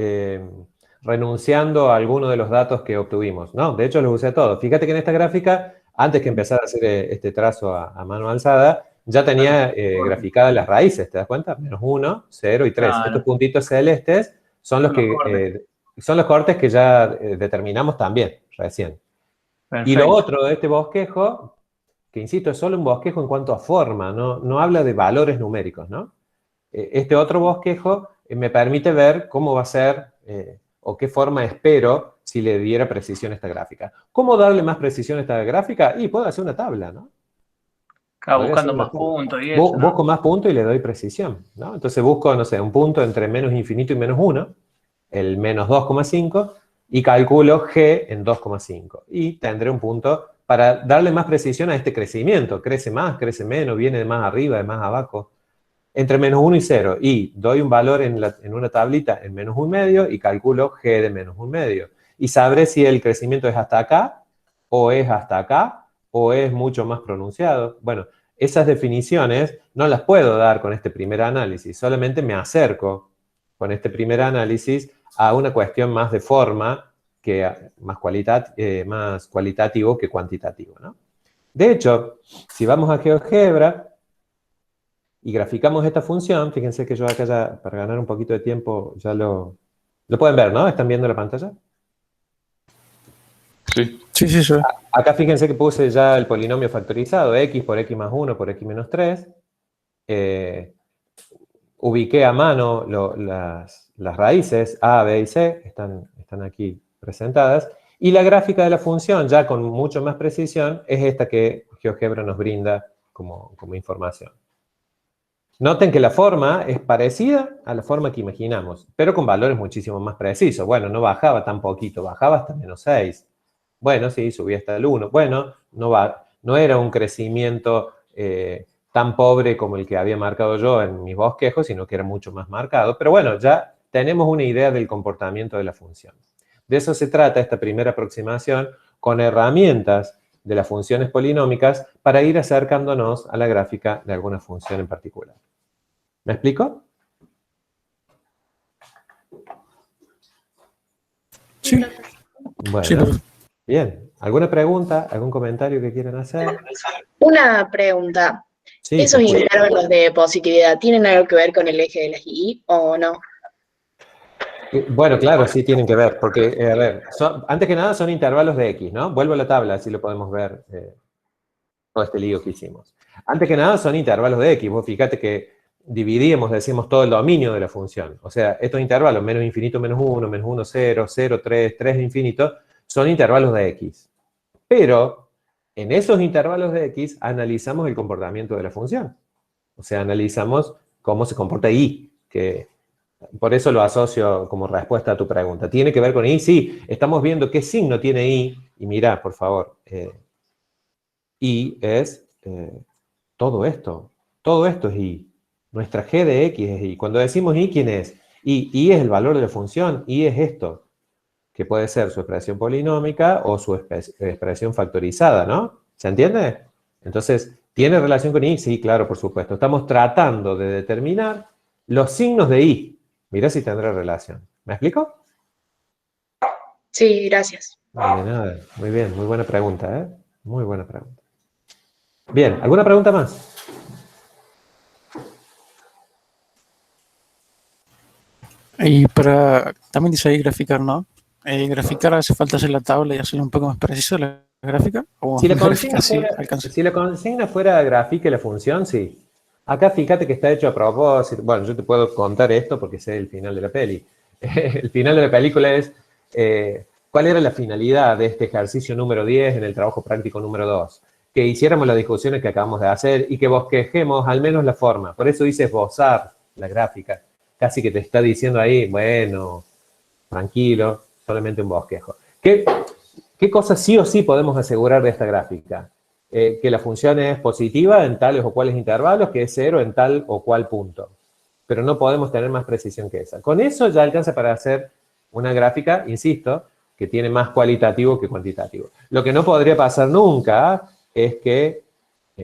renunciando a alguno de los datos que obtuvimos. No, de hecho los usé todos. Fíjate que en esta gráfica, antes que empezar a hacer este trazo a mano alzada, ya tenía graficadas las raíces, ¿te das cuenta? -1, 0 y 3. Estos puntitos celestes son los cortes que ya determinamos también, recién. Perfecto. Y lo otro de este bosquejo, que insisto, es solo un bosquejo en cuanto a forma, no habla de valores numéricos, ¿no? Este otro bosquejo me permite ver cómo va a ser, o qué forma espero si le diera precisión a esta gráfica. ¿Cómo darle más precisión a esta gráfica? Y puedo hacer una tabla, ¿no? Acá Podría buscando ser una más tabla. puntos y eso, ¿no? Busco más puntos y le doy precisión, ¿no? Entonces busco, no sé, un punto entre menos infinito y menos 1, el menos 2,5, y calculo G en 2,5. Y tendré un punto para darle más precisión a este crecimiento. Crece más, crece menos, viene de más arriba, de más abajo. Entre menos 1 y 0. Y doy un valor en una tablita en menos 1,5 y calculo G de menos 1,5. Y sabré si el crecimiento es hasta acá, o es hasta acá, o es mucho más pronunciado. Bueno, esas definiciones no las puedo dar con este primer análisis, solamente me acerco con este primer análisis a una cuestión más de forma, más cualitativo que cuantitativo, ¿no? De hecho, si vamos a GeoGebra y graficamos esta función, fíjense que yo acá ya, para ganar un poquito de tiempo, ya lo pueden ver, ¿no? ¿Están viendo la pantalla? Sí. Sí, sí, sí. Acá fíjense que puse ya el polinomio factorizado, x por x más 1 por x menos 3. Ubiqué a mano las raíces A, B y C, están aquí presentadas. Y la gráfica de la función, ya con mucho más precisión, es esta que GeoGebra nos brinda como información. Noten que la forma es parecida a la forma que imaginamos, pero con valores muchísimo más precisos. Bueno, no bajaba tan poquito, bajaba hasta menos 6. Bueno, sí, subía hasta el 1. Bueno, no era un crecimiento tan pobre como el que había marcado yo en mis bosquejos, sino que era mucho más marcado. Pero bueno, ya tenemos una idea del comportamiento de la función. De eso se trata esta primera aproximación con herramientas de las funciones polinómicas para ir acercándonos a la gráfica de alguna función en particular. ¿Me explico? Sí. Bueno, Sí, profe. bien. ¿Alguna pregunta, algún comentario que quieran hacer? Una pregunta. Sí, ¿Esos te escucho. intervalos de positividad tienen algo que ver con el eje de las Y o no? Bueno, claro, sí tienen que ver, porque, a ver, antes que nada son intervalos de X, ¿no? Vuelvo a la tabla, así lo podemos ver, todo este lío que hicimos. Antes que nada son intervalos de X, vos fíjate que dividimos, decimos todo el dominio de la función. O sea, estos intervalos, menos infinito, menos 1, menos 1, 0, 0, 3, 3 infinito, son intervalos de X. Pero en esos intervalos de X analizamos el comportamiento de la función. O sea, analizamos cómo se comporta Y, que por eso lo asocio como respuesta a tu pregunta. ¿Tiene que ver con Y? Sí, estamos viendo qué signo tiene Y. Y mirá, por favor, Y es todo esto. Todo esto es Y. Nuestra G de X es Y. Cuando decimos Y, ¿quién es? Y es el valor de la función. Y es esto, que puede ser su expresión polinómica o su expresión factorizada, ¿no? ¿Se entiende? Entonces, ¿tiene relación con Y? Sí, claro, por supuesto. Estamos tratando de determinar los signos de Y. Mirá si tendrá relación. ¿Me explico? Sí, gracias. De nada. Muy bien, muy buena pregunta, ¿eh? Muy buena pregunta. Bien, ¿alguna pregunta más? Y para, también dice ahí graficar, ¿no? Graficar hace falta hacer la tabla y hacer un poco más preciso la gráfica. O Si la gráfica consigna sí fuera, alcanza. si la consigna fuera grafique la función, sí. Acá fíjate que está hecho a propósito. Bueno, yo te puedo contar esto porque sé el final de la peli. El final de la película es cuál era la finalidad de este ejercicio número 10 en el trabajo práctico número 2. Que hiciéramos las discusiones que acabamos de hacer y que bosquejemos al menos la forma. Por eso dice esbozar la gráfica. Casi que te está diciendo ahí, bueno, tranquilo, solamente un bosquejo. ¿Qué cosas sí o sí podemos asegurar de esta gráfica? Que la función es positiva en tales o cuales intervalos, que es 0 en tal o cual punto. Pero no podemos tener más precisión que esa. Con eso ya alcanza para hacer una gráfica, insisto, que tiene más cualitativo que cuantitativo. Lo que no podría pasar nunca es que,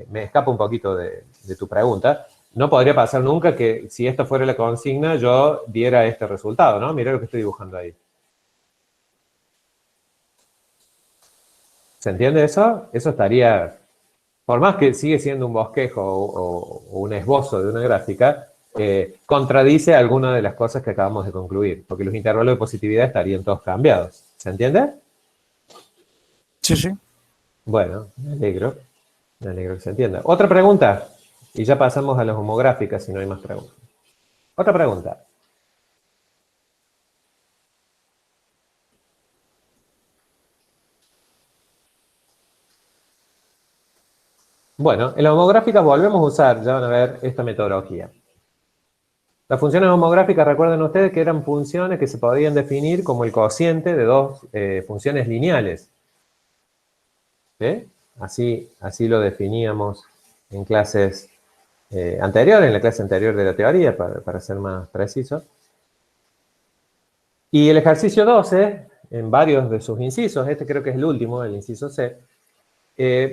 me escapa un poquito de tu pregunta, no podría pasar nunca que si esta fuera la consigna yo diera este resultado, ¿no? Mirá lo que estoy dibujando ahí. ¿Se entiende eso? Eso estaría, por más que sigue siendo un bosquejo o un esbozo de una gráfica, contradice alguna de las cosas que acabamos de concluir, porque los intervalos de positividad estarían todos cambiados. ¿Se entiende? Sí, sí. Bueno, me alegro que se entienda. ¿Otra pregunta? Y ya pasamos a las homográficas si no hay más preguntas. Otra pregunta. Bueno, en la homográfica volvemos a usar, ya van a ver, esta metodología. Las funciones homográficas, recuerden ustedes que eran funciones que se podían definir como el cociente de dos funciones lineales. ¿Sí? Así lo definíamos en clases anteriores, en la clase anterior de la teoría, para ser más preciso. Y el ejercicio 12, en varios de sus incisos, este creo que es el último, el inciso C,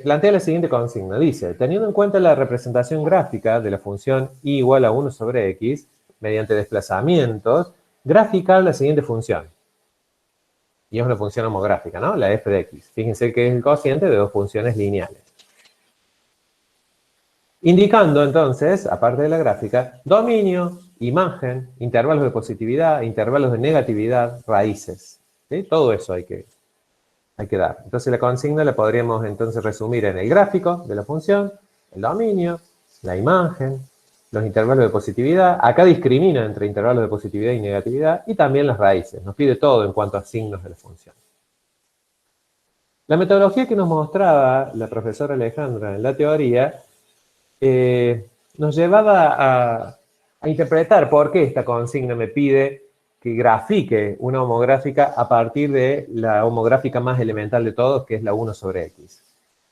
plantea la siguiente consigna. Dice, teniendo en cuenta la representación gráfica de la función y igual a 1 sobre x, mediante desplazamientos, graficar la siguiente función. Y es una función homográfica, ¿no? La f de x. Fíjense que es el cociente de dos funciones lineales. Indicando, entonces, aparte de la gráfica, dominio, imagen, intervalos de positividad, intervalos de negatividad, raíces. ¿Sí? Todo eso hay que dar. Entonces la consigna la podríamos entonces resumir en el gráfico de la función, el dominio, la imagen, los intervalos de positividad. Acá discrimina entre intervalos de positividad y negatividad, y también las raíces. Nos pide todo en cuanto a signos de la función. La metodología que nos mostraba la profesora Alejandra en la teoría nos llevaba a interpretar por qué esta consigna me pide que grafique una homográfica a partir de la homográfica más elemental de todos, que es la 1 sobre x.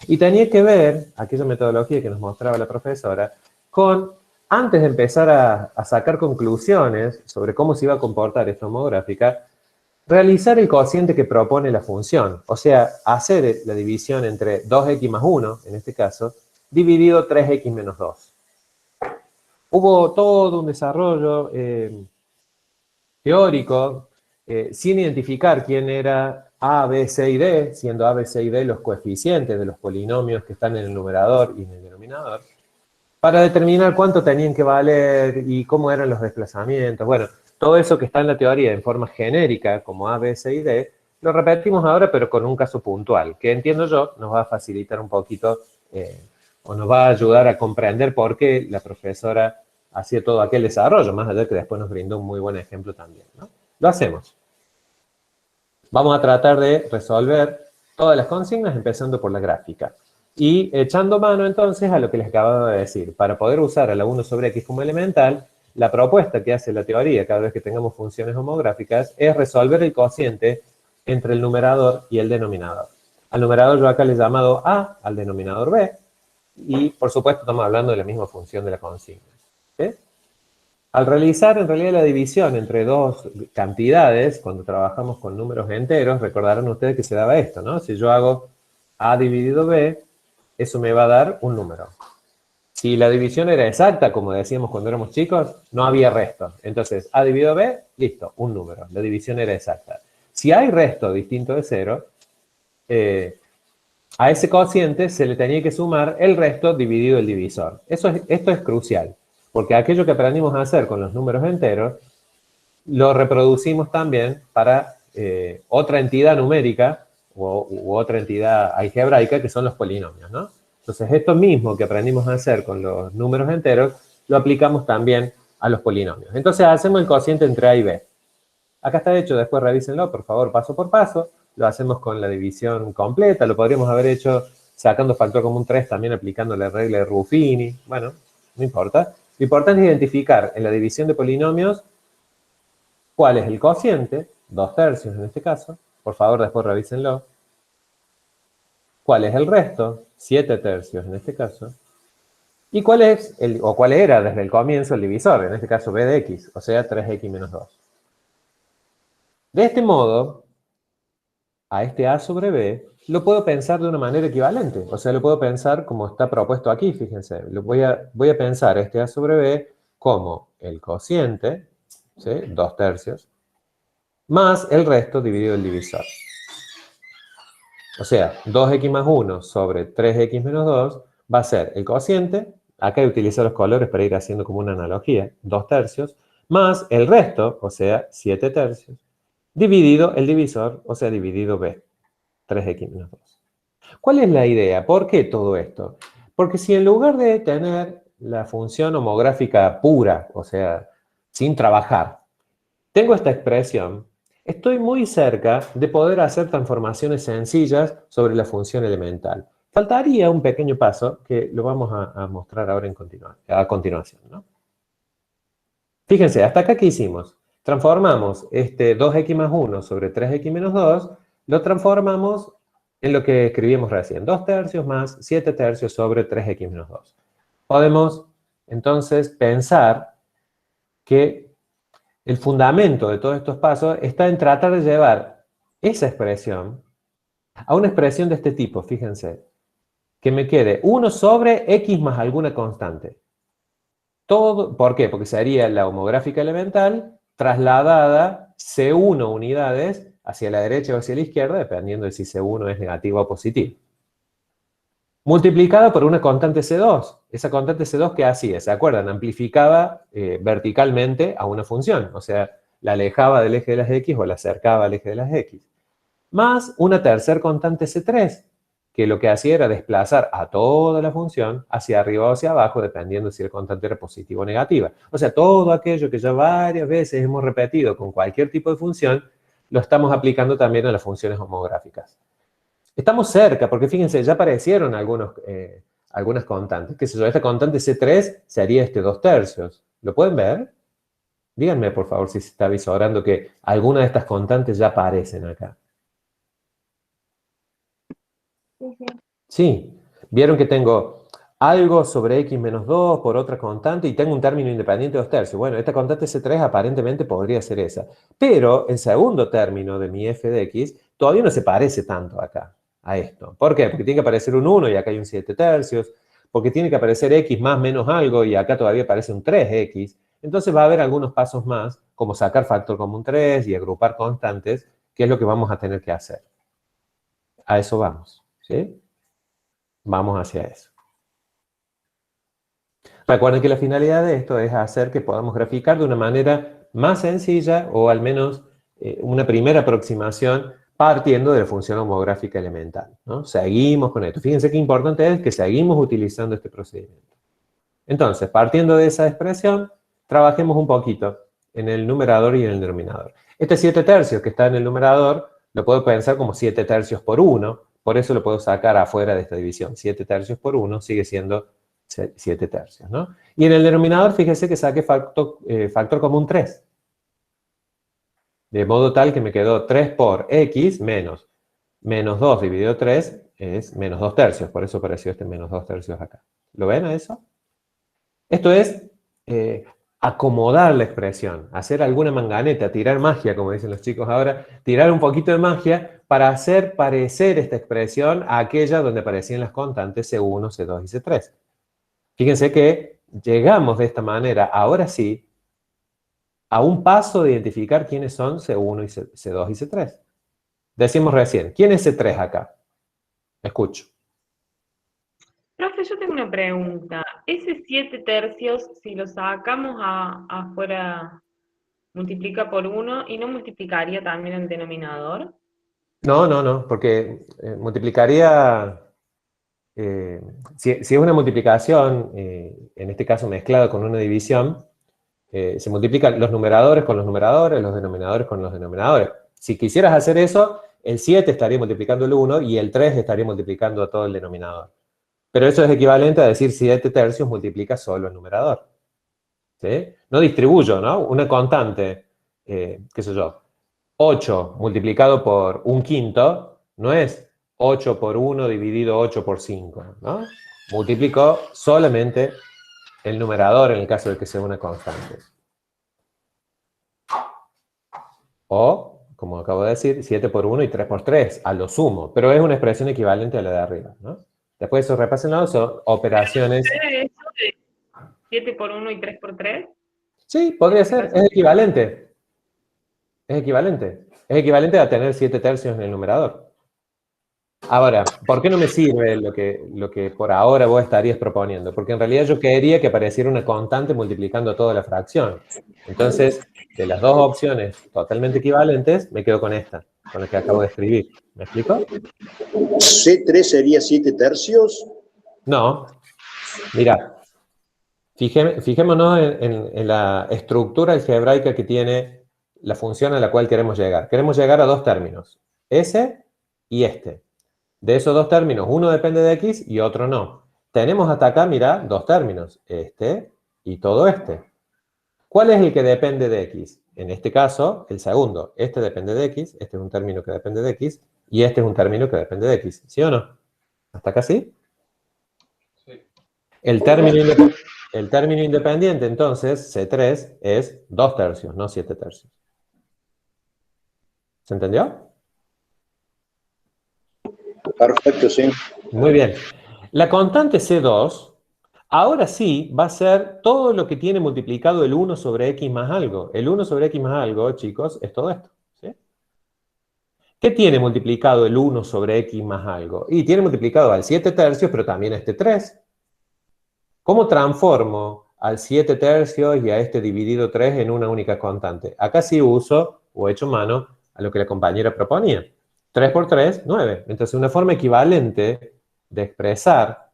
Y tenía que ver, aquella metodología que nos mostraba la profesora, con, antes de empezar a sacar conclusiones sobre cómo se iba a comportar esta homográfica, realizar el cociente que propone la función, o sea, hacer la división entre 2x más 1, en este caso, dividido 3x menos 2. Hubo todo un desarrollo teórico, sin identificar quién era A, B, C y D, siendo A, B, C y D los coeficientes de los polinomios que están en el numerador y en el denominador, para determinar cuánto tenían que valer y cómo eran los desplazamientos. Bueno, todo eso que está en la teoría en forma genérica, como A, B, C y D, lo repetimos ahora, pero con un caso puntual, que entiendo yo nos va a facilitar un poquito, o nos va a ayudar a comprender por qué la profesora hacía todo aquel desarrollo, más allá de que después nos brindó un muy buen ejemplo también, ¿no? Lo hacemos. Vamos a tratar de resolver todas las consignas, empezando por la gráfica. Y echando mano, entonces, a lo que les acababa de decir. Para poder usar a la 1 sobre x como elemental, la propuesta que hace la teoría cada vez que tengamos funciones homográficas es resolver el cociente entre el numerador y el denominador. Al numerador yo acá le he llamado a, al denominador b, y por supuesto estamos hablando de la misma función de la consigna. ¿Sí? Al realizar en realidad la división entre dos cantidades, cuando trabajamos con números enteros, recordarán ustedes que se daba esto, ¿no? Si yo hago a dividido b, eso me va a dar un número. Si la división era exacta, como decíamos cuando éramos chicos, no había resto. Entonces, a dividido b, listo, un número. La división era exacta. Si hay resto distinto de 0, a ese cociente se le tenía que sumar el resto dividido el divisor. Esto es crucial, porque aquello que aprendimos a hacer con los números enteros, lo reproducimos también para otra entidad numérica u otra entidad algebraica, que son los polinomios, ¿no? Entonces, esto mismo que aprendimos a hacer con los números enteros, lo aplicamos también a los polinomios. Entonces, hacemos el cociente entre A y B. Acá está hecho, después revísenlo, por favor, paso por paso. Lo hacemos con la división completa, lo podríamos haber hecho sacando factor común 3, también aplicando la regla de Ruffini. Bueno, no importa. Lo importante es identificar en la división de polinomios cuál es el cociente, 2/3 en este caso. Por favor, después revísenlo. ¿Cuál es el resto? 7/3 en este caso. ¿Y cuál es, cuál era desde el comienzo el divisor? En este caso b de x, o sea 3x menos 2. De este modo, a este a sobre b, lo puedo pensar de una manera equivalente. O sea, lo puedo pensar como está propuesto aquí, fíjense. Voy a pensar este a sobre b como el cociente, ¿sí? 2/3, más el resto dividido el divisor. O sea, 2x más 1 sobre 3x menos 2 va a ser el cociente, acá he utilizado los colores para ir haciendo como una analogía, 2/3, más el resto, o sea, 7/3, dividido el divisor, o sea, dividido b, 3x menos 2. ¿Cuál es la idea? ¿Por qué todo esto? Porque si en lugar de tener la función homográfica pura, o sea, sin trabajar, tengo esta expresión, estoy muy cerca de poder hacer transformaciones sencillas sobre la función elemental. Faltaría un pequeño paso que lo vamos a mostrar ahora a continuación, ¿no? Fíjense, hasta acá, ¿qué hicimos? Transformamos este 2x más 1 sobre 3x menos 2, lo transformamos en lo que escribimos recién, 2 tercios más 7 tercios sobre 3x menos 2. Podemos, entonces, pensar que el fundamento de todos estos pasos está en tratar de llevar esa expresión a una expresión de este tipo, fíjense, que me quede 1 sobre x más alguna constante. Todo, ¿por qué? Porque sería la homográfica elemental trasladada C1 unidades hacia la derecha o hacia la izquierda, dependiendo de si C1 es negativo o positivo. Multiplicada por una constante C2. Esa constante C2, ¿qué hacía? ¿Se acuerdan? Amplificaba verticalmente a una función. O sea, la alejaba del eje de las X o la acercaba al eje de las X. Más una tercera constante C3, que lo que hacía era desplazar a toda la función hacia arriba o hacia abajo, dependiendo si el constante era positiva o negativa. O sea, todo aquello que ya varias veces hemos repetido con cualquier tipo de función, lo estamos aplicando también a las funciones homográficas. Estamos cerca, porque fíjense, ya aparecieron algunas constantes. ¿Qué sé yo? Esta constante C3 sería este 2 tercios. ¿Lo pueden ver? Díganme, por favor, si se está visorando que alguna de estas constantes ya aparecen acá. Sí, vieron que tengo algo sobre x menos 2 por otra constante y tengo un término independiente de 2 tercios. Bueno, esta constante C3 aparentemente podría ser esa. Pero el segundo término de mi f de x todavía no se parece tanto acá, a esto. ¿Por qué? Porque tiene que aparecer un 1 y acá hay un 7 tercios. Porque tiene que aparecer x más menos algo y acá todavía aparece un 3x. Entonces va a haber algunos pasos más, como sacar factor común 3 y agrupar constantes, que es lo que vamos a tener que hacer. A eso vamos. ¿Sí? Vamos hacia eso. Recuerden que la finalidad de esto es hacer que podamos graficar de una manera más sencilla o al menos una primera aproximación partiendo de la función homográfica elemental, ¿no? Seguimos con esto. Fíjense qué importante es que seguimos utilizando este procedimiento. Entonces, partiendo de esa expresión, trabajemos un poquito en el numerador y en el denominador. Este 7 tercios que está en el numerador lo puedo pensar como 7 tercios por 1. Por eso lo puedo sacar afuera de esta división. 7 tercios por 1 sigue siendo 7 tercios, ¿no? Y en el denominador, fíjese que saqué factor común 3. De modo tal que me quedó 3 por x menos 2 dividido 3 es menos 2 tercios. Por eso apareció este menos 2 tercios acá. ¿Lo ven a eso? Esto es acomodar la expresión, hacer alguna manganeta, tirar magia, como dicen los chicos ahora, tirar un poquito de magia para hacer parecer esta expresión a aquella donde aparecían las constantes C1, C2 y C3. Fíjense que llegamos de esta manera, ahora sí, a un paso de identificar quiénes son C1, y C2 y C3. Decimos recién, ¿quién es C3 acá? Escucho. Profe, yo tengo una pregunta. Ese 7 tercios, si lo sacamos afuera, multiplica por 1 y no multiplicaría también el denominador. No, porque multiplicaría, si es una multiplicación, en este caso mezclada con una división, se multiplican los numeradores con los numeradores, los denominadores con los denominadores. Si quisieras hacer eso, el 7 estaría multiplicando el 1 y el 3 estaría multiplicando a todo el denominador. Pero eso es equivalente a decir 7 tercios multiplica solo el numerador. ¿Sí? No distribuyo, ¿no? Una constante, qué sé yo, 8 multiplicado por 1/5 no es 8 por 1 dividido 8 por 5, ¿no? Multiplico solamente el numerador en el caso de que sea una constante. O, como acabo de decir, 7 por 1 y 3 por 3, a lo sumo. Pero es una expresión equivalente a la de arriba, ¿no? Después eso repásenlo, son operaciones... ¿Eso de 7 por 1 y 3 por 3? Sí, podría ser, es equivalente. Es equivalente. Es equivalente a tener 7 tercios en el numerador. Ahora, ¿por qué no me sirve lo que por ahora vos estarías proponiendo? Porque en realidad yo quería que apareciera una constante multiplicando toda la fracción. Entonces, de las dos opciones totalmente equivalentes, me quedo con esta, con la que acabo de escribir. ¿Me explico? ¿C3 sería 7 tercios? No. Mira, fijémonos en la estructura algebraica que tiene la función a la cual queremos llegar. Queremos llegar a dos términos, ese y este. De esos dos términos, uno depende de x y otro no. Tenemos hasta acá, mira, dos términos, este y todo este. ¿Cuál es el que depende de x? En este caso, el segundo. Este depende de x, este es un término que depende de x, y este es un término que depende de x. ¿Sí o no? ¿Hasta acá sí? Sí. El término independiente, entonces, C3 es 2 tercios, no 7 tercios. ¿Se entendió? Perfecto, sí. Muy bien. La constante C2, ahora sí, va a ser todo lo que tiene multiplicado el 1 sobre x más algo. El 1 sobre x más algo, chicos, es todo esto. ¿Sí? ¿Qué tiene multiplicado el 1 sobre x más algo? Y tiene multiplicado al 7 tercios, pero también a este 3. ¿Cómo transformo al 7 tercios y a este dividido 3 en una única constante? Acá sí uso, o echo mano, a lo que la compañera proponía. 3 por 3, 9. Entonces, una forma equivalente de expresar,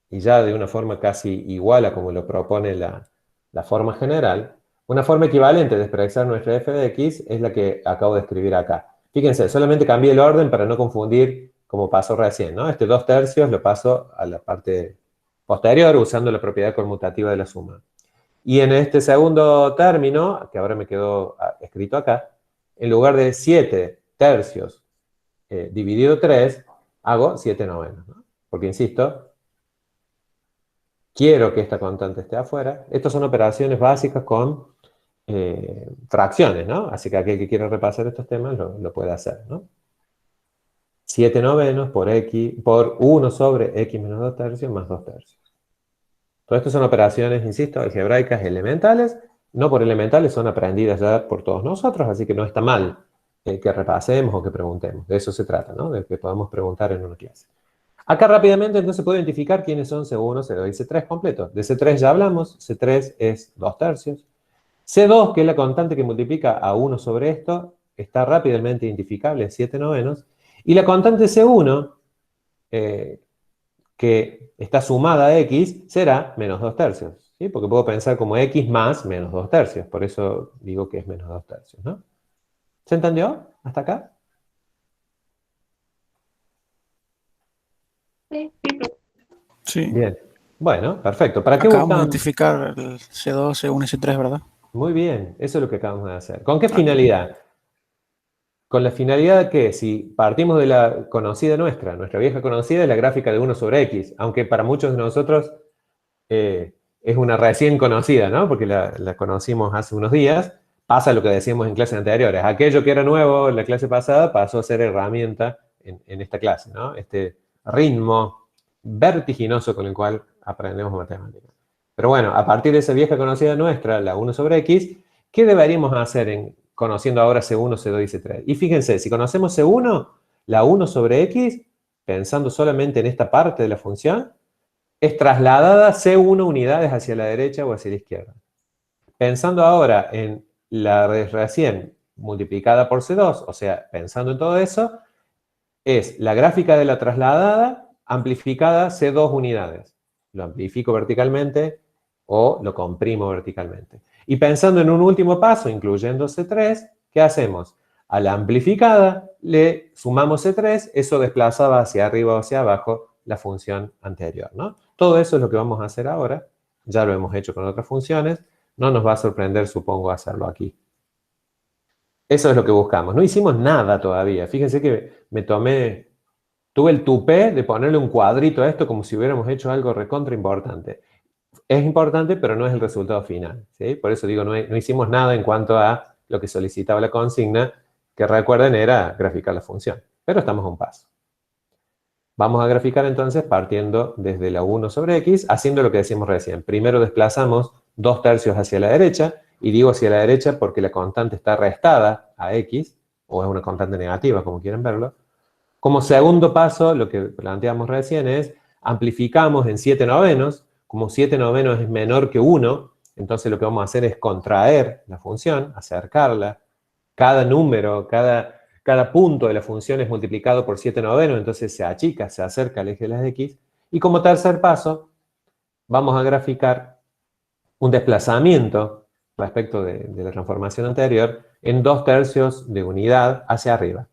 y ya de una forma casi igual a como lo propone la forma general, una forma equivalente de expresar nuestra f de x es la que acabo de escribir acá. Fíjense, solamente cambié el orden para no confundir como pasó recién, ¿no? Este 2 tercios lo paso a la parte posterior usando la propiedad conmutativa de la suma. Y en este segundo término, que ahora me quedó escrito acá, en lugar de 7 tercios dividido 3, hago 7 novenos, ¿no? Porque, insisto, quiero que esta constante esté afuera. Estas son operaciones básicas con fracciones, ¿no? Así que aquel que quiera repasar estos temas lo puede hacer, ¿no? 7 novenos por 1 sobre x menos 2 tercios más 2 tercios. Todo esto son operaciones, insisto, algebraicas elementales. No por elementales, son aprendidas ya por todos nosotros, así que no está mal que repasemos o que preguntemos. De eso se trata, ¿no? De que podamos preguntar en una clase. Acá rápidamente entonces puedo identificar quiénes son C1, C2 y C3 completos. De C3 ya hablamos, C3 es 2 tercios. C2, que es la constante que multiplica a 1 sobre esto, está rápidamente identificable, 7 novenos. Y la constante C1, que está sumada a x, será menos 2 tercios. ¿Sí? Porque puedo pensar como x más menos 2 tercios. Por eso digo que es menos 2 tercios, ¿no? ¿Se entendió hasta acá? Sí. Sí. Bien. Bueno, perfecto. ¿Para qué Acabamos de buscamos? identificar el C2, C1 y C3, ¿verdad? Muy bien, eso es lo que acabamos de hacer. ¿Con qué finalidad? Con la finalidad de que si partimos de la conocida nuestra vieja conocida es la gráfica de 1 sobre x, aunque para muchos de nosotros es una recién conocida, ¿no? Porque la conocimos hace unos días. Pasa lo que decíamos en clases anteriores. Aquello que era nuevo en la clase pasada pasó a ser herramienta en esta clase, ¿no? Este ritmo vertiginoso con el cual aprendemos matemáticas. Pero bueno, a partir de esa vieja conocida nuestra, la 1 sobre x, ¿qué deberíamos hacer conociendo ahora C1, C2 y C3? Y fíjense, si conocemos C1, la 1 sobre x, pensando solamente en esta parte de la función, es trasladada C1 unidades hacia la derecha o hacia la izquierda. Pensando ahora en la recién multiplicada por C2, o sea, pensando en todo eso, es la gráfica de la trasladada amplificada C2 unidades. Lo amplifico verticalmente o lo comprimo verticalmente. Y pensando en un último paso, incluyendo C3, ¿qué hacemos? A la amplificada le sumamos C3, eso desplazaba hacia arriba o hacia abajo la función anterior, ¿no? Todo eso es lo que vamos a hacer ahora. Ya lo hemos hecho con otras funciones. No nos va a sorprender, supongo, hacerlo aquí. Eso es lo que buscamos. No hicimos nada todavía. Fíjense que tuve el tupé de ponerle un cuadrito a esto como si hubiéramos hecho algo recontra importante. Es importante, pero no es el resultado final, ¿sí? Por eso digo, no hicimos nada en cuanto a lo que solicitaba la consigna, que recuerden era graficar la función. Pero estamos a un paso. Vamos a graficar entonces partiendo desde la 1 sobre x, haciendo lo que decíamos recién. Primero desplazamos 2 tercios hacia la derecha, y digo hacia la derecha porque la constante está restada a x, o es una constante negativa, como quieran verlo. Como segundo paso, lo que planteamos recién es, amplificamos en 7 novenos. Como 7 novenos es menor que 1, entonces lo que vamos a hacer es contraer la función, acercarla. Cada número, cada punto de la función es multiplicado por 7 novenos, entonces se achica, se acerca al eje de las x. Y como tercer paso, vamos a graficar un desplazamiento respecto de la transformación anterior en 2 tercios de unidad hacia arriba,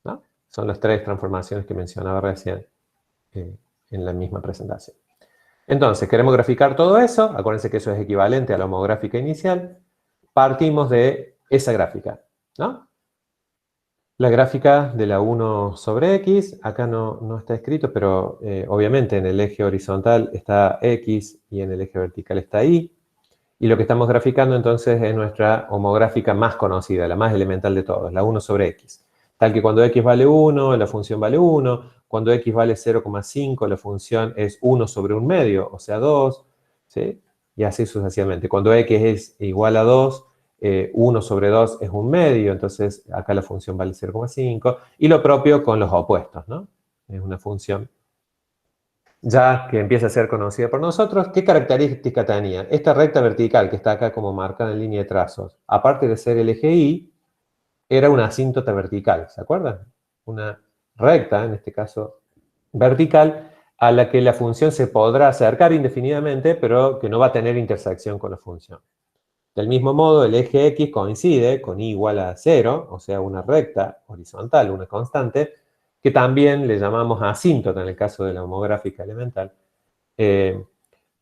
¿no? Son las 3 transformaciones que mencionaba recién en la misma presentación. Entonces, queremos graficar todo eso. Acuérdense que eso es equivalente a la homográfica inicial. Partimos de esa gráfica, ¿no? La gráfica de la 1 sobre X, acá no está escrito, pero obviamente en el eje horizontal está X y en el eje vertical está Y. Y lo que estamos graficando entonces es nuestra homográfica más conocida, la más elemental de todas, la 1 sobre X. Tal que cuando X vale 1, la función vale 1. Cuando X vale 0,5, la función es 1 sobre 1 medio, o sea 2. ¿Sí? Y así sucesivamente. Cuando X es igual a 2, 1 sobre 2 es 1 medio, entonces acá la función vale 0,5. Y lo propio con los opuestos, ¿no? Es una función ya que empieza a ser conocida por nosotros. ¿Qué característica tenía? Esta recta vertical que está acá como marcada en línea de trazos, aparte de ser el eje Y, era una asíntota vertical, ¿se acuerdan? Una recta, en este caso vertical, a la que la función se podrá acercar indefinidamente, pero que no va a tener intersección con la función. Del mismo modo, el eje X coincide con Y igual a 0, o sea, una recta horizontal, una constante, que también le llamamos asíntota en el caso de la homográfica elemental.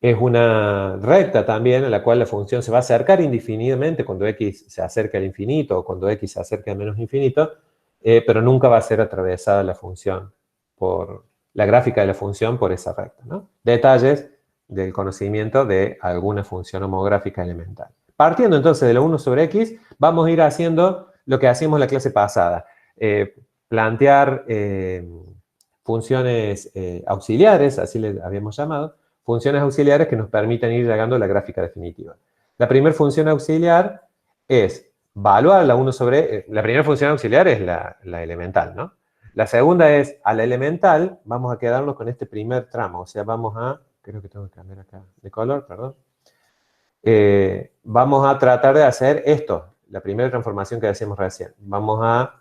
Es una recta también a la cual la función se va a acercar indefinidamente cuando X se acerca al infinito o cuando X se acerca a menos infinito, pero nunca va a ser atravesada la función por la gráfica de la función por esa recta, ¿no? Detalles del conocimiento de alguna función homográfica elemental. Partiendo entonces de la 1 sobre X, vamos a ir haciendo lo que hacíamos en la clase pasada. Plantear funciones auxiliares, así les habíamos llamado, funciones auxiliares que nos permiten ir llegando a la gráfica definitiva. La primera función auxiliar es evaluar la 1 sobre... la primera función auxiliar es la elemental, ¿no? La segunda es, a la elemental, vamos a quedarnos con este primer tramo, o sea, vamos a... Creo que tengo que cambiar acá de color, perdón. Vamos a tratar de hacer esto, la primera transformación que hacíamos recién. Vamos a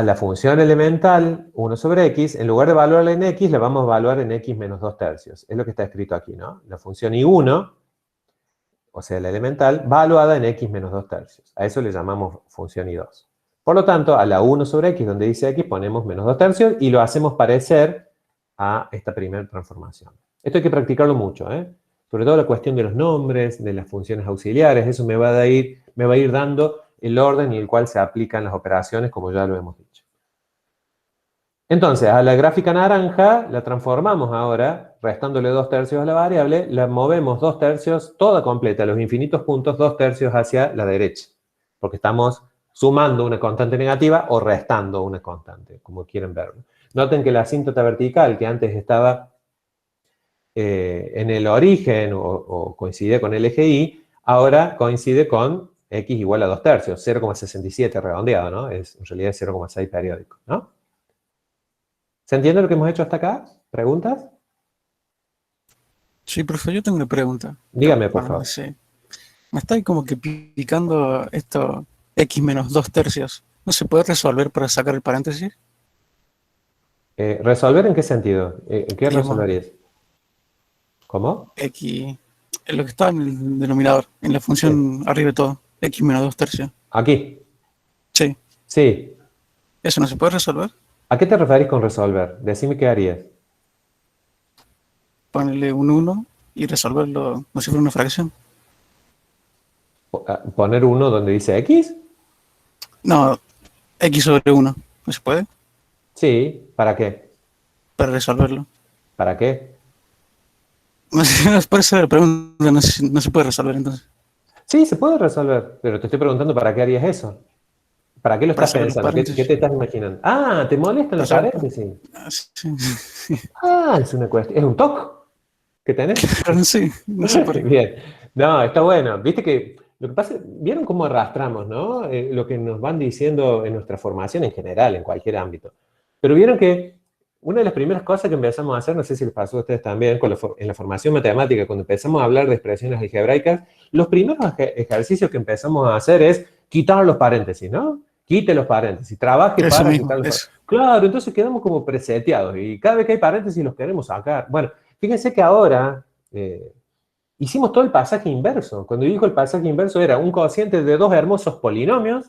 la función elemental 1 sobre X, en lugar de evaluarla en X, la vamos a evaluar en X menos 2 tercios. Es lo que está escrito aquí, ¿no? La función I1, o sea, la elemental, evaluada en X menos 2 tercios. A eso le llamamos función I2. Por lo tanto, a la 1 sobre X, donde dice X, ponemos menos 2 tercios y lo hacemos parecer a esta primera transformación. Esto hay que practicarlo mucho, ¿eh? Sobre todo la cuestión de los nombres, de las funciones auxiliares, eso me va a ir dando el orden en el cual se aplican las operaciones, como ya lo hemos dicho. Entonces, a la gráfica naranja la transformamos ahora, restándole 2 tercios a la variable, la movemos 2 tercios, toda completa, los infinitos puntos, 2 tercios hacia la derecha, porque estamos sumando una constante negativa o restando una constante, como quieren verlo. Noten que la asíntota vertical, que antes estaba en el origen o coincide con el eje Y, ahora coincide con X igual a 2 tercios, 0,67 redondeado, ¿no? En realidad es 0,6 periódico, ¿no? ¿Se entiende lo que hemos hecho hasta acá? ¿Preguntas? Sí, profe, yo tengo una pregunta. Dígame, por favor. Sí. Me está ahí como que picando esto X menos 2 tercios. ¿No se puede resolver para sacar el paréntesis? ¿Resolver en qué sentido? ¿En qué resolverías? ¿Cómo? X, en lo que está en el denominador, en la función arriba de todo, X menos 2 tercios. ¿Aquí? Sí. Sí. ¿Eso no se puede resolver? ¿A qué te referís con resolver? Decime qué harías. Ponerle un 1 y resolverlo como si fuera una fracción. ¿Poner 1 donde dice X? No, X sobre 1. ¿No se puede? Sí. ¿Para qué? Para resolverlo. ¿Para qué? No sé, por eso la pregunta, no se puede resolver entonces. Sí, se puede resolver, pero te estoy preguntando ¿para qué harías eso? ¿Para qué lo estás pensando? ¿Qué te estás imaginando? Ah, ¿te molestan los paréntesis? Sí. Ah, es una cuestión. ¿Es un TOC que tenés? Sí, no sé por qué. Bien. No, está bueno. Viste que lo que pasa, ¿vieron cómo arrastramos, no? Lo que nos van diciendo en nuestra formación en general, en cualquier ámbito. Pero vieron que una de las primeras cosas que empezamos a hacer, no sé si les pasó a ustedes también, en la formación matemática, cuando empezamos a hablar de expresiones algebraicas, los primeros ejercicios que empezamos a hacer es quitar los paréntesis, ¿no? Quite los paréntesis, trabaje eso para mismo, quitar los paréntesis. Claro, entonces quedamos como preseteados y cada vez que hay paréntesis los queremos sacar. Bueno, fíjense que ahora hicimos todo el pasaje inverso. Cuando dijo el pasaje inverso era un cociente de 2 hermosos polinomios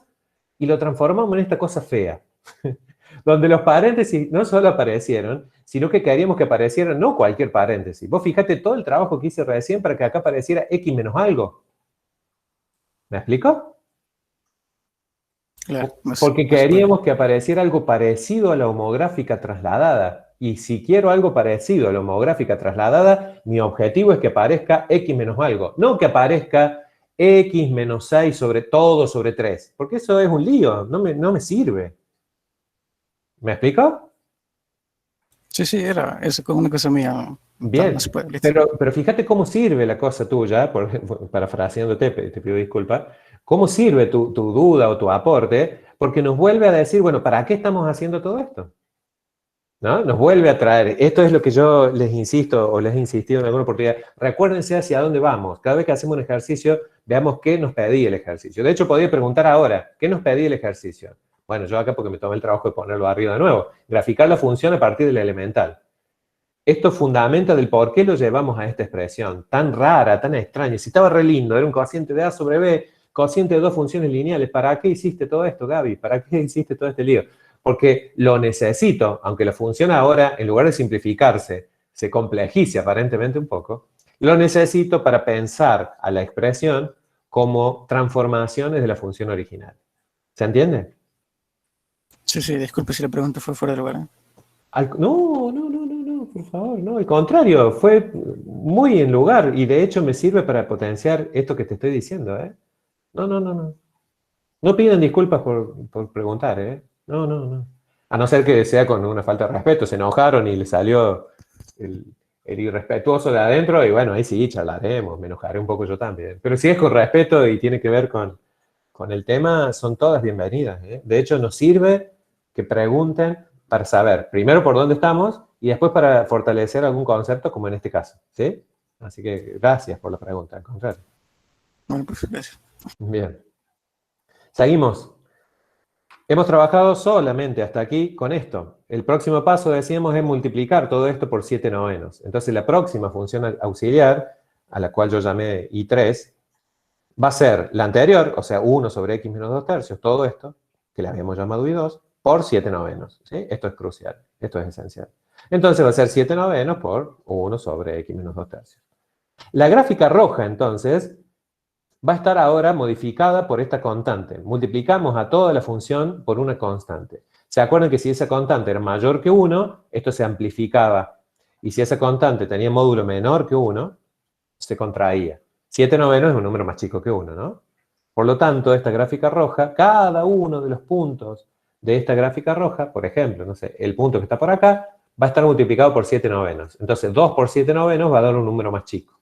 y lo transformamos en esta cosa fea. donde los paréntesis no solo aparecieron, sino que queríamos que aparecieran no cualquier paréntesis. Vos fíjate todo el trabajo que hice recién para que acá apareciera X menos algo. ¿Me explico? Claro, Porque queríamos que apareciera algo parecido a la homográfica trasladada. Y si quiero algo parecido a la homográfica trasladada, mi objetivo es que aparezca X menos algo. No que aparezca X menos 6 sobre todo sobre 3. Porque eso es un lío, no me sirve. ¿Me explico? Sí, era eso como una cosa mía. Bien, No se puede, listo. pero fíjate cómo sirve la cosa tuya, parafraseándote, te pido disculpas, cómo sirve tu duda o tu aporte, porque nos vuelve a decir, bueno, ¿para qué estamos haciendo todo esto? ¿No? Nos vuelve a traer, esto es lo que yo les insisto o les he insistido en alguna oportunidad, recuérdense hacia dónde vamos, cada vez que hacemos un ejercicio, veamos qué nos pedía el ejercicio. De hecho, podría preguntar ahora, ¿qué nos pedía el ejercicio? Bueno, yo acá porque me tomé el trabajo de ponerlo arriba de nuevo, graficar la función a partir del elemental. Esto fundamenta del por qué lo llevamos a esta expresión, tan rara, tan extraña. Si estaba re lindo, era un cociente de A sobre B, cociente de dos funciones lineales. ¿Para qué hiciste todo esto, Gaby? ¿Para qué hiciste todo este lío? Porque lo necesito, aunque la función ahora, en lugar de simplificarse, se complejice aparentemente un poco, lo necesito para pensar a la expresión como transformaciones de la función original. ¿Se entiende? Sí, disculpe si la pregunta fue fuera de lugar. No, por favor, no, al contrario, fue muy en lugar y de hecho me sirve para potenciar esto que te estoy diciendo, ¿eh? No. No pidan disculpas por preguntar, ¿eh? No. A no ser que sea con una falta de respeto, se enojaron y le salió el irrespetuoso de adentro y bueno, ahí sí, charlaremos, me enojaré un poco yo también. Pero si es con respeto y tiene que ver con el tema, son todas bienvenidas, ¿eh? De hecho, nos sirve que pregunten para saber, primero por dónde estamos y después para fortalecer algún concepto, como en este caso, ¿sí? Así que gracias por la pregunta, al contrario. Bueno, pues gracias. Bien. Seguimos. Hemos trabajado solamente hasta aquí con esto. El próximo paso, decíamos, es multiplicar todo esto por 7/9. Entonces, la próxima función auxiliar, a la cual yo llamé I3, va a ser la anterior, o sea, 1 sobre x menos 2 tercios, todo esto, que le habíamos llamado I2, por 7/9. ¿Sí? Esto es crucial, esto es esencial. Entonces va a ser 7/9 por 1 sobre x menos 2 tercios. La gráfica roja, entonces, va a estar ahora modificada por esta constante. Multiplicamos a toda la función por una constante. ¿Se acuerdan que si esa constante era mayor que 1, esto se amplificaba? Y si esa constante tenía módulo menor que 1, se contraía. 7/9 es un número más chico que 1, ¿no? Por lo tanto, esta gráfica roja, cada uno de los puntos de esta gráfica roja, por ejemplo, no sé, el punto que está por acá, va a estar multiplicado por 7/9. Entonces, 2 por 7/9 va a dar un número más chico.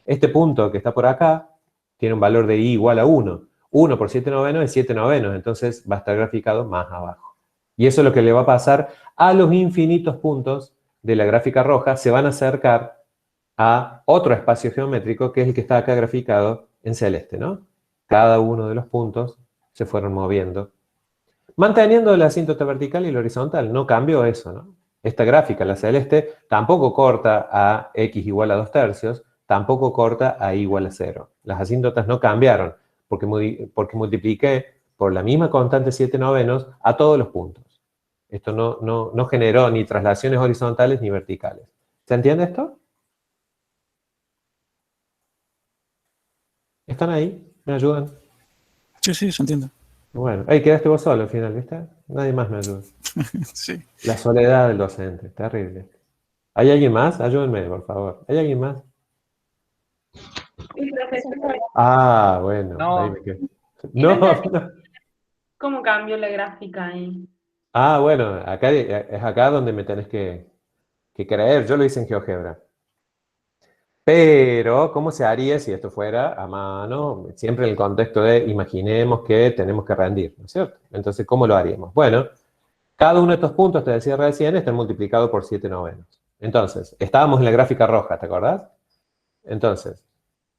Este punto que está por acá tiene un valor de i igual a 1. 1 por 7/9 es 7/9, entonces va a estar graficado más abajo. Y eso es lo que le va a pasar a los infinitos puntos de la gráfica roja, se van a acercar a otro espacio geométrico que es el que está acá graficado en celeste, ¿no? Cada uno de los puntos se fueron moviendo, manteniendo la asíntota vertical y la horizontal. No cambió eso, ¿no? Esta gráfica, la celeste, tampoco corta a x igual a 2 tercios, tampoco corta a i igual a 0. Las asíntotas no cambiaron porque multipliqué por la misma constante 7/9 a todos los puntos. Esto no generó ni traslaciones horizontales ni verticales. ¿Se entiende esto? ¿Están ahí? ¿Me ayudan? Sí, se entiende. Bueno, ahí quedaste vos solo al final, ¿viste? Nadie más me ayuda. Sí. La soledad del docente, terrible. ¿Hay alguien más? Ayúdenme, por favor. ¿Hay alguien más? Sí, profesor. Ah, bueno. No. Ahí me quedé. No. ¿Cómo cambió la gráfica ahí? Ah, bueno, acá es acá donde me tenés que creer. Yo lo hice en GeoGebra. Pero, ¿cómo se haría si esto fuera a mano? Siempre en el contexto de imaginemos que tenemos que rendir, ¿no es cierto? Entonces, ¿cómo lo haríamos? Bueno, cada uno de estos puntos, te decía recién, está multiplicado por 7/9. Entonces, estábamos en la gráfica roja, ¿te acordás? Entonces,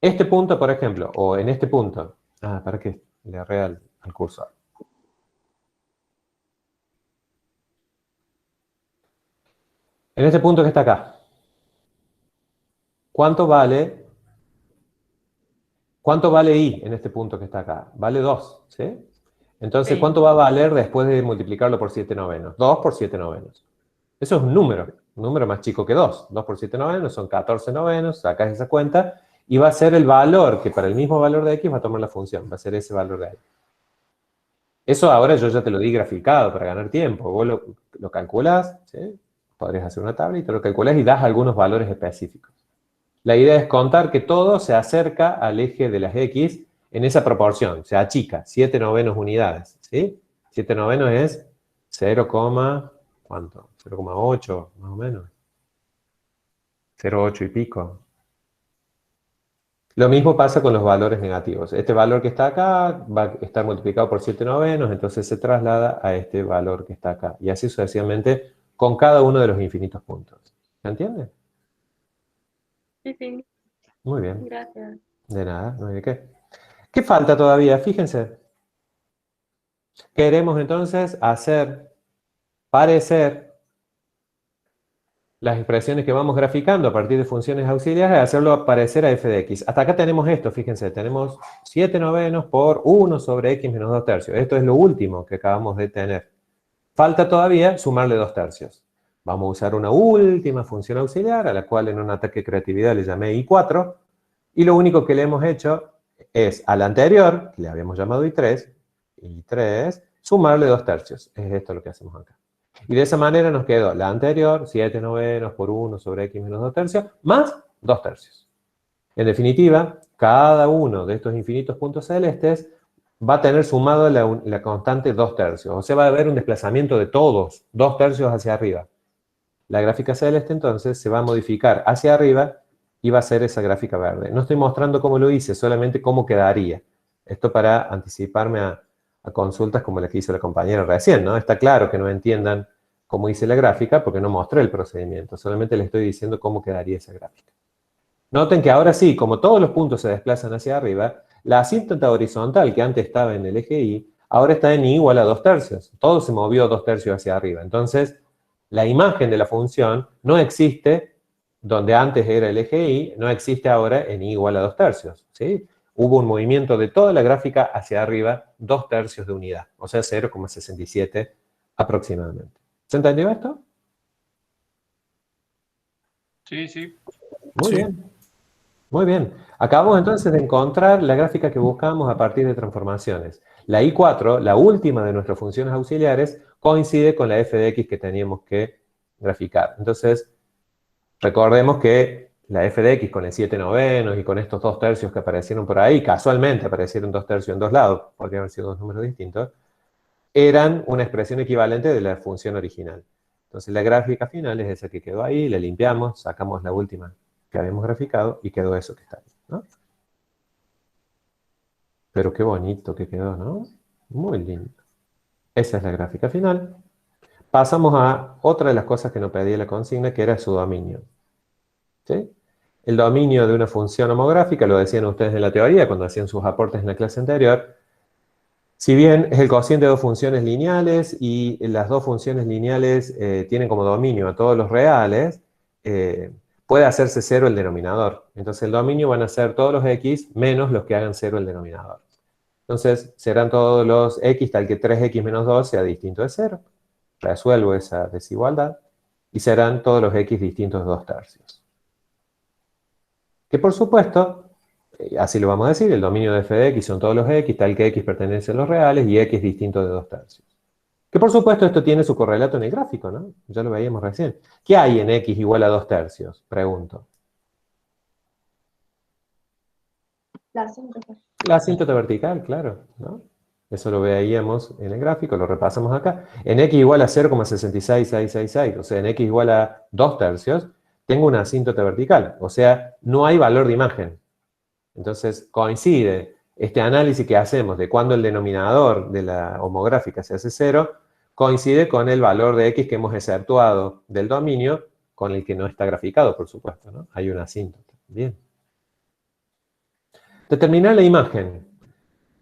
este punto, por ejemplo, o en este punto, ¿para qué? Le agarré al cursor. En este punto que está acá, ¿cuánto vale i en este punto que está acá? Vale 2, ¿sí? Entonces, Sí. ¿cuánto va a valer después de multiplicarlo por 7 novenos? 2 por 7 novenos. Eso es un número más chico que 2. 2 por 7 novenos son 14 novenos, sacas esa cuenta, y va a ser el valor que para el mismo valor de x va a tomar la función, va a ser ese valor de ahí. Eso ahora yo ya te lo di graficado para ganar tiempo. Vos lo calculás, ¿sí? Podrías hacer una tabla y te lo calculás y das algunos valores específicos. La idea es contar que todo se acerca al eje de las x en esa proporción, se achica, 7 novenos unidades, ¿sí? 7 novenos es 0, ¿cuánto? 0,8 más o menos. 0,8 y pico. Lo mismo pasa con los valores negativos. Este valor que está acá va a estar multiplicado por 7 novenos, entonces se traslada a este valor que está acá. Y así sucesivamente con cada uno de los infinitos puntos. ¿Se entiende? Sí, sí. Muy bien. Gracias. De nada, no hay de qué. ¿Qué falta todavía? Fíjense. Queremos entonces hacer parecer las expresiones que vamos graficando a partir de funciones auxiliares, hacerlo parecer a f de x. Hasta acá tenemos esto, fíjense, tenemos 7 novenos por 1 sobre x menos 2 tercios. Esto es lo último que acabamos de tener. Falta todavía sumarle 2 tercios. Vamos a usar una última función auxiliar, a la cual en un ataque de creatividad le llamé I4, y lo único que le hemos hecho es a la anterior, que le habíamos llamado I3, sumarle 2 tercios. Es esto lo que hacemos acá. Y de esa manera nos quedó la anterior, 7 novenos por 1 sobre x menos 2 tercios, más 2 tercios. En definitiva, cada uno de estos infinitos puntos celestes va a tener sumado la constante 2 tercios. O sea, va a haber un desplazamiento de todos, 2 tercios hacia arriba. La gráfica celeste, entonces, se va a modificar hacia arriba y va a ser esa gráfica verde. No estoy mostrando cómo lo hice, solamente cómo quedaría. Esto para anticiparme a consultas como la que hizo la compañera recién, ¿no? Está claro que no entiendan cómo hice la gráfica porque no mostré el procedimiento, solamente les estoy diciendo cómo quedaría esa gráfica. Noten que ahora sí, como todos los puntos se desplazan hacia arriba, la asíntota horizontal que antes estaba en el eje Y, ahora está en Y igual a 2 tercios. Todo se movió 2 tercios hacia arriba. Entonces, la imagen de la función no existe donde antes era el eje Y, no existe ahora en Y igual a 2 tercios, ¿sí? Hubo un movimiento de toda la gráfica hacia arriba, 2 tercios de unidad, o sea, 0,67 aproximadamente. ¿Se entendió esto? Sí, sí. Muy Sí. bien. Muy bien. Acabamos entonces de encontrar la gráfica que buscábamos a partir de transformaciones. La I4, la última de nuestras funciones auxiliares, coincide con la f de x que teníamos que graficar. Entonces, recordemos que la f de x con el 7 novenos y con estos 2 tercios que aparecieron por ahí, casualmente aparecieron 2 tercios en dos lados, podrían haber sido dos números distintos, eran una expresión equivalente de la función original. Entonces la gráfica final es esa que quedó ahí, la limpiamos, sacamos la última que habíamos graficado y quedó eso que está ahí, ¿no? Pero qué bonito que quedó, ¿no? Muy lindo. Esa es la gráfica final. Pasamos a otra de las cosas que nos pedía la consigna, que era su dominio. ¿Sí? El dominio de una función homográfica, lo decían ustedes en la teoría cuando hacían sus aportes en la clase anterior, si bien es el cociente de dos funciones lineales y las dos funciones lineales tienen como dominio a todos los reales, puede hacerse cero el denominador. Entonces el dominio van a ser todos los x menos los que hagan cero el denominador. Entonces serán todos los x tal que 3x menos 2 sea distinto de 0. Resuelvo esa desigualdad. Y serán todos los x distintos de 2 tercios. Que por supuesto, así lo vamos a decir, el dominio de f de x son todos los x, tal que x pertenece a los reales y x distinto de 2 tercios. Que por supuesto esto tiene su correlato en el gráfico, ¿no? Ya lo veíamos recién. ¿Qué hay en x igual a 2 tercios? Pregunto. La asíntota. La asíntota vertical, claro, ¿no? Eso lo veíamos en el gráfico, lo repasamos acá. En x igual a 0,66666, o sea, en x igual a 2 tercios, tengo una asíntota vertical, o sea, no hay valor de imagen. Entonces, coincide este análisis que hacemos de cuando el denominador de la homográfica se hace 0, coincide con el valor de x que hemos exceptuado del dominio, con el que no está graficado, por supuesto, ¿no? Hay una asíntota. Bien. Determinar la imagen.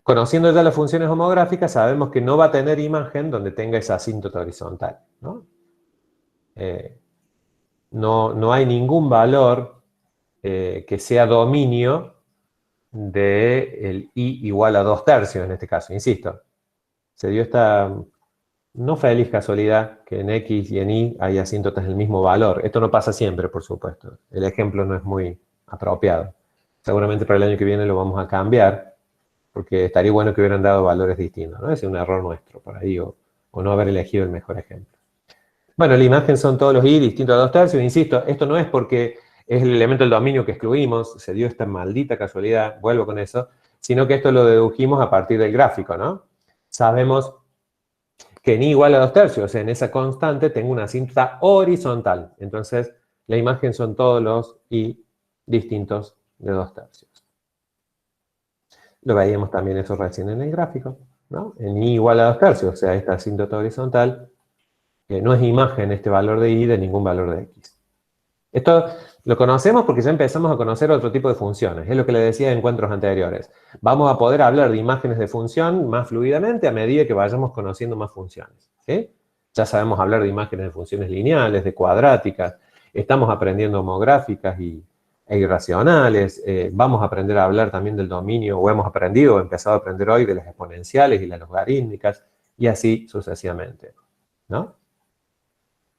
Conociendo ya las funciones homográficas, sabemos que no va a tener imagen donde tenga esa asíntota horizontal, ¿no? No hay ningún valor que sea dominio del i igual a 2 tercios en este caso, insisto. Se dio esta no feliz casualidad que en X y en Y hay asíntotas del mismo valor. Esto no pasa siempre, por supuesto. El ejemplo no es muy apropiado. Seguramente para el año que viene lo vamos a cambiar, porque estaría bueno que hubieran dado valores distintos, ¿no? Ese es un error nuestro por ahí, o no haber elegido el mejor ejemplo. Bueno, la imagen son todos los Y distintos a 2/3. Insisto, esto no es porque es el elemento del dominio que excluimos, se dio esta maldita casualidad, vuelvo con eso, sino que esto lo dedujimos a partir del gráfico, ¿no? Sabemos que en Y igual a 2/3, o sea, en esa constante tengo una asíntota horizontal. Entonces, la imagen son todos los Y distintos de 2/3. Lo veíamos también eso recién en el gráfico, ¿no? En Y igual a 2/3, o sea, esta asíntota horizontal, no es imagen este valor de Y de ningún valor de X. Esto lo conocemos porque ya empezamos a conocer otro tipo de funciones. Es lo que le decía en encuentros anteriores. Vamos a poder hablar de imágenes de función más fluidamente a medida que vayamos conociendo más funciones, ¿sí? Ya sabemos hablar de imágenes de funciones lineales, de cuadráticas. Estamos aprendiendo homográficas e irracionales. Vamos a aprender a hablar también del dominio, o hemos aprendido, o empezado a aprender hoy, de las exponenciales y las logarítmicas, y así sucesivamente, ¿no?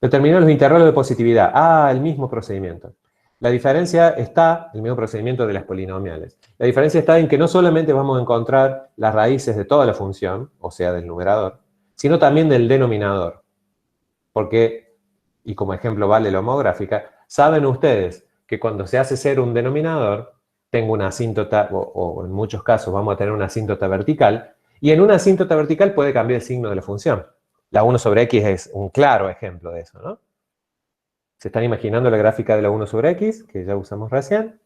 Determinar los intervalos de positividad. El mismo procedimiento. La diferencia está, el mismo procedimiento de las polinomiales. La diferencia está en que no solamente vamos a encontrar las raíces de toda la función, o sea, del numerador, sino también del denominador. Porque, y como ejemplo vale la homográfica, saben ustedes que cuando se hace cero un denominador, tengo una asíntota, o en muchos casos vamos a tener una asíntota vertical, y en una asíntota vertical puede cambiar el signo de la función. La 1 sobre X es un claro ejemplo de eso, ¿no? ¿Se están imaginando la gráfica de la 1 sobre X, que ya usamos recién?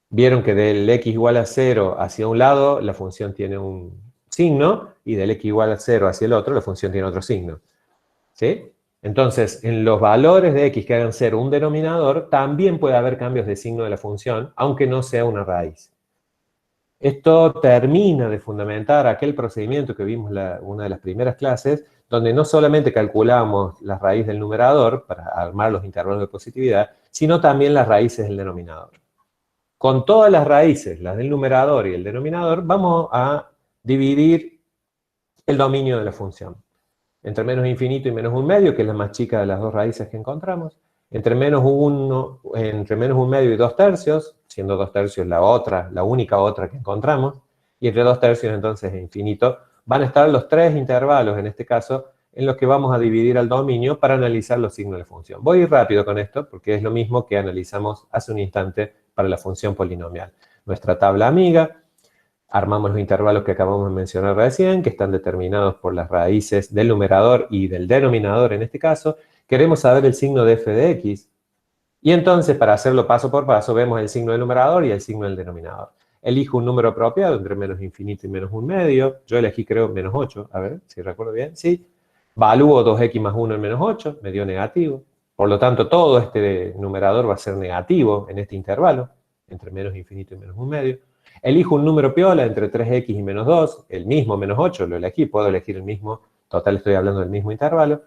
Vieron que del X igual a 0 hacia un lado, la función tiene un signo, y del X igual a 0 hacia el otro, la función tiene otro signo. ¿Sí? Entonces, en los valores de X que hagan 0 un denominador, también puede haber cambios de signo de la función, aunque no sea una raíz. Esto termina de fundamentar aquel procedimiento que vimos en una de las primeras clases, donde no solamente calculamos la raíz del numerador para armar los intervalos de positividad, sino también las raíces del denominador. Con todas las raíces, las del numerador y el denominador, vamos a dividir el dominio de la función. Entre menos infinito y menos un medio, que es la más chica de las dos raíces que encontramos. Entre menos un medio y 2/3, siendo 2/3 la única otra que encontramos, y entre 2/3 entonces e infinito, van a estar los tres intervalos, en este caso, en los que vamos a dividir al dominio para analizar los signos de la función. Voy a ir rápido con esto, porque es lo mismo que analizamos hace un instante para la función polinomial. Nuestra tabla amiga, armamos los intervalos que acabamos de mencionar recién, que están determinados por las raíces del numerador y del denominador en este caso. Queremos saber el signo de f de x. Y entonces, para hacerlo paso por paso, vemos el signo del numerador y el signo del denominador. Elijo un número apropiado entre menos infinito y menos un medio. Yo elegí, creo, menos 8. A ver, si recuerdo bien. Sí. Valúo 2x más 1 en menos 8. Me dio negativo. Por lo tanto, todo este numerador va a ser negativo en este intervalo, entre menos infinito y menos un medio. Elijo un número piola entre 3x y menos 2. El mismo menos 8 lo elegí. Puedo elegir el mismo. Total, estoy hablando del mismo intervalo.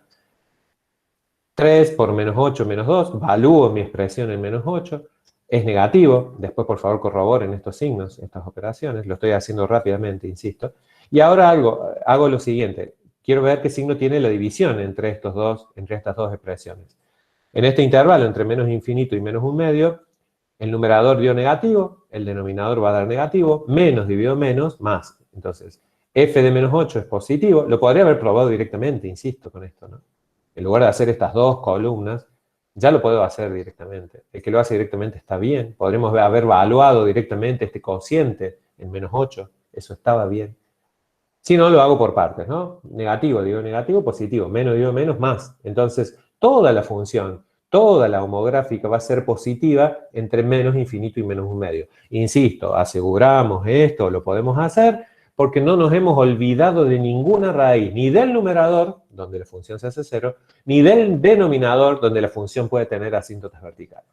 3 por menos 8 menos 2. Valúo mi expresión en menos 8. Es negativo. Después, por favor, corroboren estos signos, estas operaciones. Lo estoy haciendo rápidamente, insisto. Y ahora hago lo siguiente. Quiero ver qué signo tiene la división entre estas dos expresiones. En este intervalo, entre menos infinito y menos un medio, el numerador dio negativo, el denominador va a dar negativo, menos dividido menos, más. Entonces, f de menos 8 es positivo. Lo podría haber probado directamente, insisto con esto, ¿no? En lugar de hacer estas dos columnas, ya lo puedo hacer directamente. El que lo hace directamente está bien. Podremos haber evaluado directamente este cociente en menos 8. Eso estaba bien. Si no, lo hago por partes, ¿no? Negativo, digo negativo, positivo. Menos, digo menos, más. Entonces, toda la función, toda la homográfica va a ser positiva entre menos infinito y menos un medio. Insisto, aseguramos esto, lo podemos hacer, porque no nos hemos olvidado de ninguna raíz, ni del numerador, donde la función se hace 0, ni del denominador, donde la función puede tener asíntotas verticales.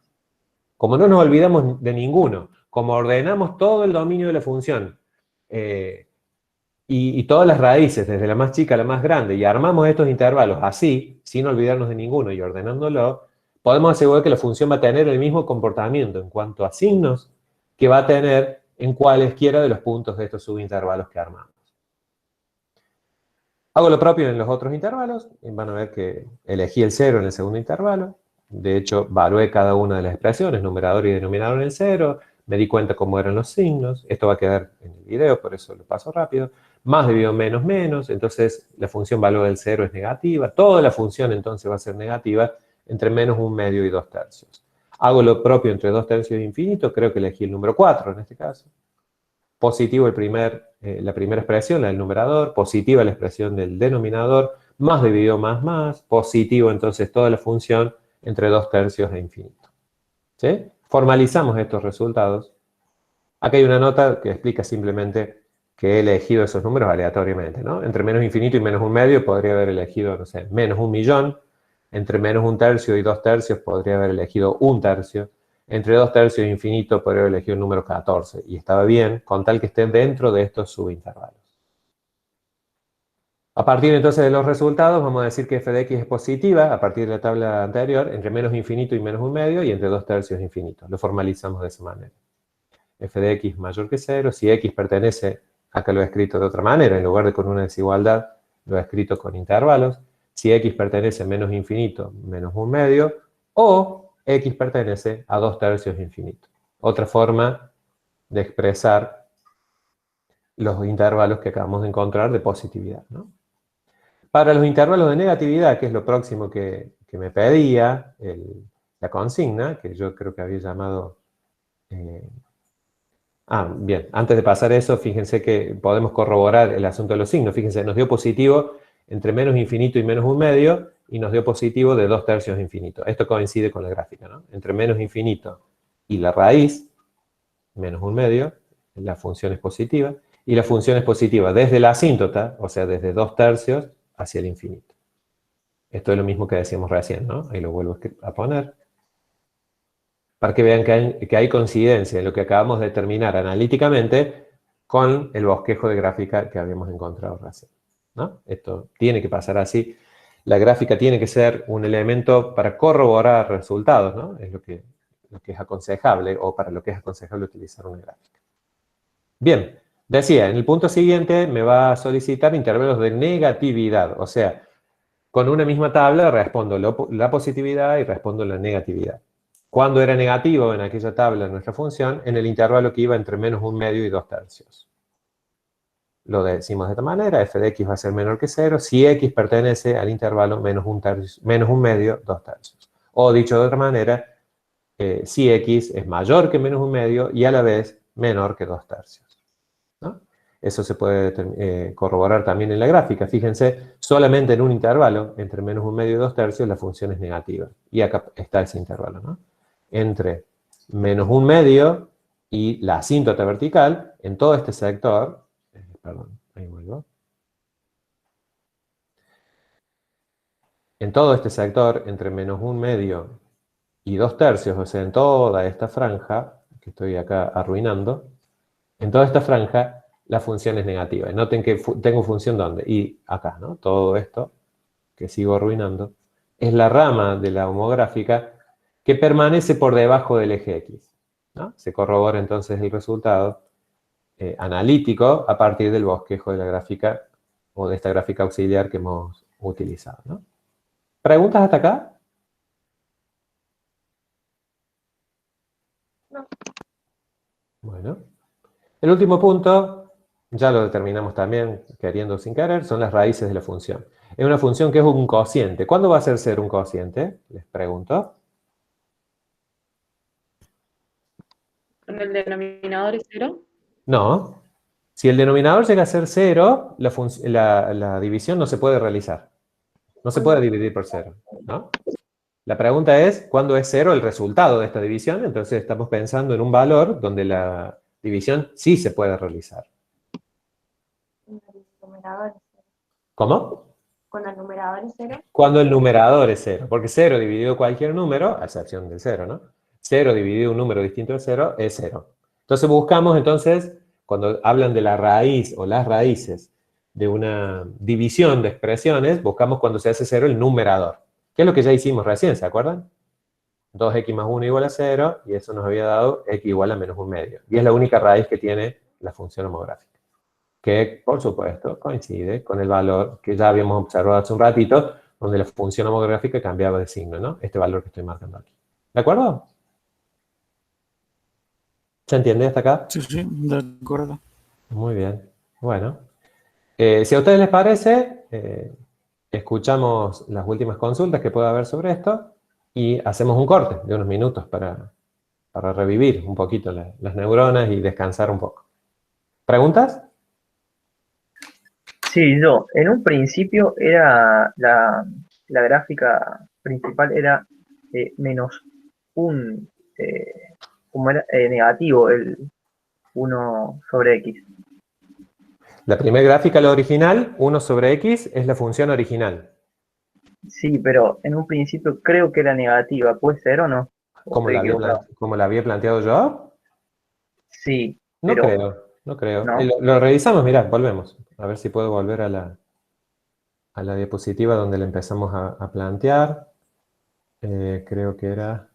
Como no nos olvidamos de ninguno, como ordenamos todo el dominio de la función, y todas las raíces, desde la más chica a la más grande, y armamos estos intervalos así, sin olvidarnos de ninguno y ordenándolo, podemos asegurar que la función va a tener el mismo comportamiento en cuanto a signos que va a tener en cualesquiera de los puntos de estos subintervalos que armamos. Hago lo propio en los otros intervalos, y van a ver que elegí el 0 en el segundo intervalo. De hecho, evalué cada una de las expresiones, numerador y denominador en el 0, me di cuenta cómo eran los signos, esto va a quedar en el video, por eso lo paso rápido. Más debido a menos, menos, entonces la función valor del 0 es negativa, toda la función entonces va a ser negativa entre menos 1/2 y 2/3. Hago lo propio entre 2/3 y infinito, creo que elegí el número 4 en este caso. Positivo la primera expresión, la del numerador, positiva la expresión del denominador, más dividido más, positivo entonces toda la función entre 2/3 e infinito. ¿Sí? Formalizamos estos resultados. Acá hay una nota que explica simplemente que he elegido esos números aleatoriamente, ¿no? Entre menos infinito y menos 1/2 podría haber elegido, no sé, menos 1.000.000. Entre menos 1/3 y 2/3 podría haber elegido 1/3. Entre 2/3 e infinito podría haber elegido el número 14. Y estaba bien, con tal que esté dentro de estos subintervalos. A partir entonces de los resultados, vamos a decir que f de x es positiva, a partir de la tabla anterior, entre menos infinito y menos 1/2, y entre 2/3 infinito. Lo formalizamos de esa manera. F de x mayor que 0, si x pertenece, acá lo he escrito de otra manera, en lugar de con una desigualdad, lo he escrito con intervalos. Si x pertenece a menos infinito, menos 1/2, o x pertenece a 2/3 infinito. Otra forma de expresar los intervalos que acabamos de encontrar de positividad, ¿no? Para los intervalos de negatividad, que es lo próximo que me pedía la consigna, que yo creo que había llamado... bien, antes de pasar eso, fíjense que podemos corroborar el asunto de los signos. Fíjense, nos dio positivo entre menos infinito y menos 1/2, y nos dio positivo de 2/3 infinito. Esto coincide con la gráfica, ¿no? Entre menos infinito y la raíz, menos 1/2, la función es positiva, y la función es positiva desde la asíntota, o sea, desde 2/3 hacia el infinito. Esto es lo mismo que decíamos recién, ¿no? Ahí lo vuelvo a poner. Para que vean que hay coincidencia en lo que acabamos de determinar analíticamente con el bosquejo de gráfica que habíamos encontrado recién, ¿no? Esto tiene que pasar así. La gráfica tiene que ser un elemento para corroborar resultados, ¿no? Es lo que es aconsejable, o para lo que es aconsejable utilizar una gráfica. Bien, decía, en el punto siguiente me va a solicitar intervalos de negatividad, o sea, con una misma tabla respondo la positividad y respondo la negatividad. Cuando era negativo en aquella tabla nuestra función, en el intervalo que iba entre menos 1/2 y 2/3. Lo decimos de esta manera, f de x va a ser menor que 0 si x pertenece al intervalo menos 1/2, 2/3. O dicho de otra manera, si x es mayor que menos 1/2 y a la vez menor que 2/3. ¿No? Eso se puede corroborar también en la gráfica. Fíjense, solamente en un intervalo, entre menos 1/2 y 2/3, la función es negativa. Y acá está ese intervalo, ¿no? Entre menos 1/2 y la asíntota vertical, en todo este sector, perdón, ahí vuelvo. En todo este sector, entre menos 1/2 y 2/3, o sea, en toda esta franja, que estoy acá arruinando, en toda esta franja, la función es negativa. Y noten que tengo función ¿dónde? Y acá, ¿no? Todo esto que sigo arruinando es la rama de la homográfica que permanece por debajo del eje X, ¿no? Se corrobora entonces el resultado analítico a partir del bosquejo de la gráfica o de esta gráfica auxiliar que hemos utilizado, ¿no? ¿Preguntas hasta acá? No. Bueno. El último punto, ya lo determinamos también, queriendo o sin querer, son las raíces de la función. Es una función que es un cociente. ¿Cuándo va a ser 0 un cociente? Les pregunto. ¿Con el denominador es 0? No. Si el denominador llega a ser 0, la división no se puede realizar. No se puede dividir por 0, ¿no? La pregunta es, ¿cuándo es 0 el resultado de esta división? Entonces estamos pensando en un valor donde la división sí se puede realizar. Con el numerador es 0. ¿Cómo? Con el numerador es 0. Cuando el numerador es 0. Porque 0 dividido cualquier número, a excepción del 0, ¿no? 0 dividido un número distinto de 0 es 0. Entonces buscamos, cuando hablan de la raíz o las raíces de una división de expresiones, buscamos cuando se hace 0 el numerador. ¿Qué es lo que ya hicimos recién? ¿Se acuerdan? 2x más 1 igual a 0, y eso nos había dado x igual a menos 1/2. Y es la única raíz que tiene la función homográfica. que por supuesto coincide con el valor que ya habíamos observado hace un ratito, donde la función homográfica cambiaba de signo, ¿no? Este valor que estoy marcando aquí. ¿De acuerdo? ¿Se entiende hasta acá? Sí, sí, de acuerdo. Muy bien. Bueno. Si a ustedes les parece, escuchamos las últimas consultas que pueda haber sobre esto y hacemos un corte de unos minutos para revivir un poquito las neuronas y descansar un poco. ¿Preguntas? Sí, yo, en un principio era la gráfica principal era menos un, como era negativo, el 1 sobre X. La primera gráfica, la original, 1 sobre X, es la función original. Sí, pero en un principio creo que era negativa, ¿puede ser o no? ¿Como la había planteado yo? Sí, No pero creo, no creo. ¿no? Lo revisamos, mirá, volvemos. A ver si puedo volver a la diapositiva donde la empezamos a plantear. Creo que era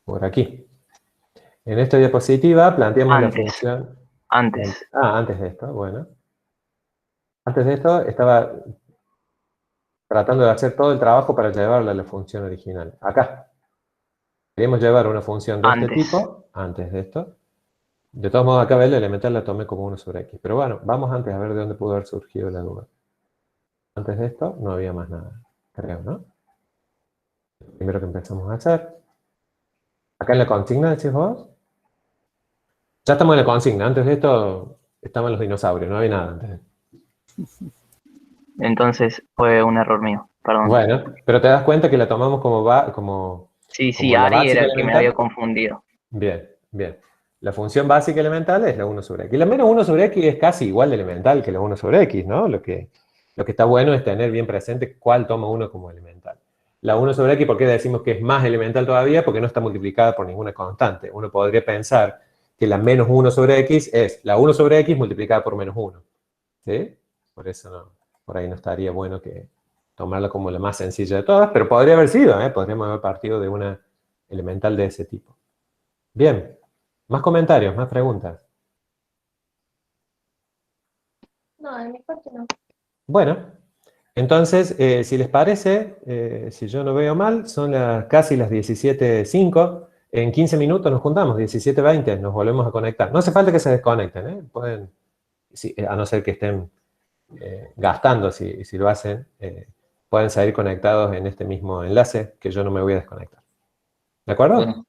por aquí. En esta diapositiva planteamos la función... Antes. Antes de esto, bueno. Antes de esto estaba tratando de hacer todo el trabajo para llevarla a la función original. Acá. Queríamos llevar una función de este tipo, antes de esto. De todos modos, acá el elemental la tomé como 1 sobre X. Pero bueno, vamos antes a ver de dónde pudo haber surgido la duda. Antes de esto no había más nada, creo, ¿no? Lo primero que empezamos a hacer. Acá en la consigna, decís vos. Ya estamos en la consigna. Antes de esto estaban los dinosaurios, no había nada antes de esto. Entonces fue un error mío, perdón. Bueno, pero te das cuenta que la tomamos como Sí, como la Ari básica era el que me elemental. había confundido. Bien, bien. La función básica elemental es la 1 sobre X. La menos 1 sobre X es casi igual de elemental que la 1 sobre X, ¿no? Lo que está bueno es tener bien presente cuál toma uno como elemental. La 1 sobre X, ¿por qué decimos que es más elemental todavía? Porque no está multiplicada por ninguna constante. Uno podría pensar que la menos 1 sobre X es la 1 sobre X multiplicada por menos 1. ¿Sí? Por eso no, por ahí no estaría bueno que tomarla como la más sencilla de todas, pero podría haber sido, ¿eh? Podríamos haber partido de una elemental de ese tipo. Bien. ¿Más comentarios? ¿Más preguntas? No, de mi parte no. Bueno, entonces, si les parece, si yo no veo mal, son casi las 17:05. En 15 minutos nos juntamos, 17:20, nos volvemos a conectar. No hace falta que se desconecten, ¿eh? Pueden, a no ser que estén gastando, si lo hacen, pueden seguir conectados en este mismo enlace, que yo no me voy a desconectar. ¿De acuerdo?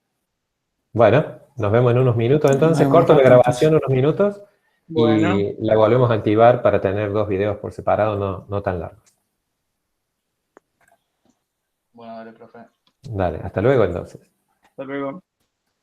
Bueno, nos vemos en unos minutos entonces. Corto la grabación unos minutos Bueno. y la volvemos a activar para tener 2 videos por separado, no tan largos. Bueno, dale, profe. Dale, hasta luego entonces. Hasta luego.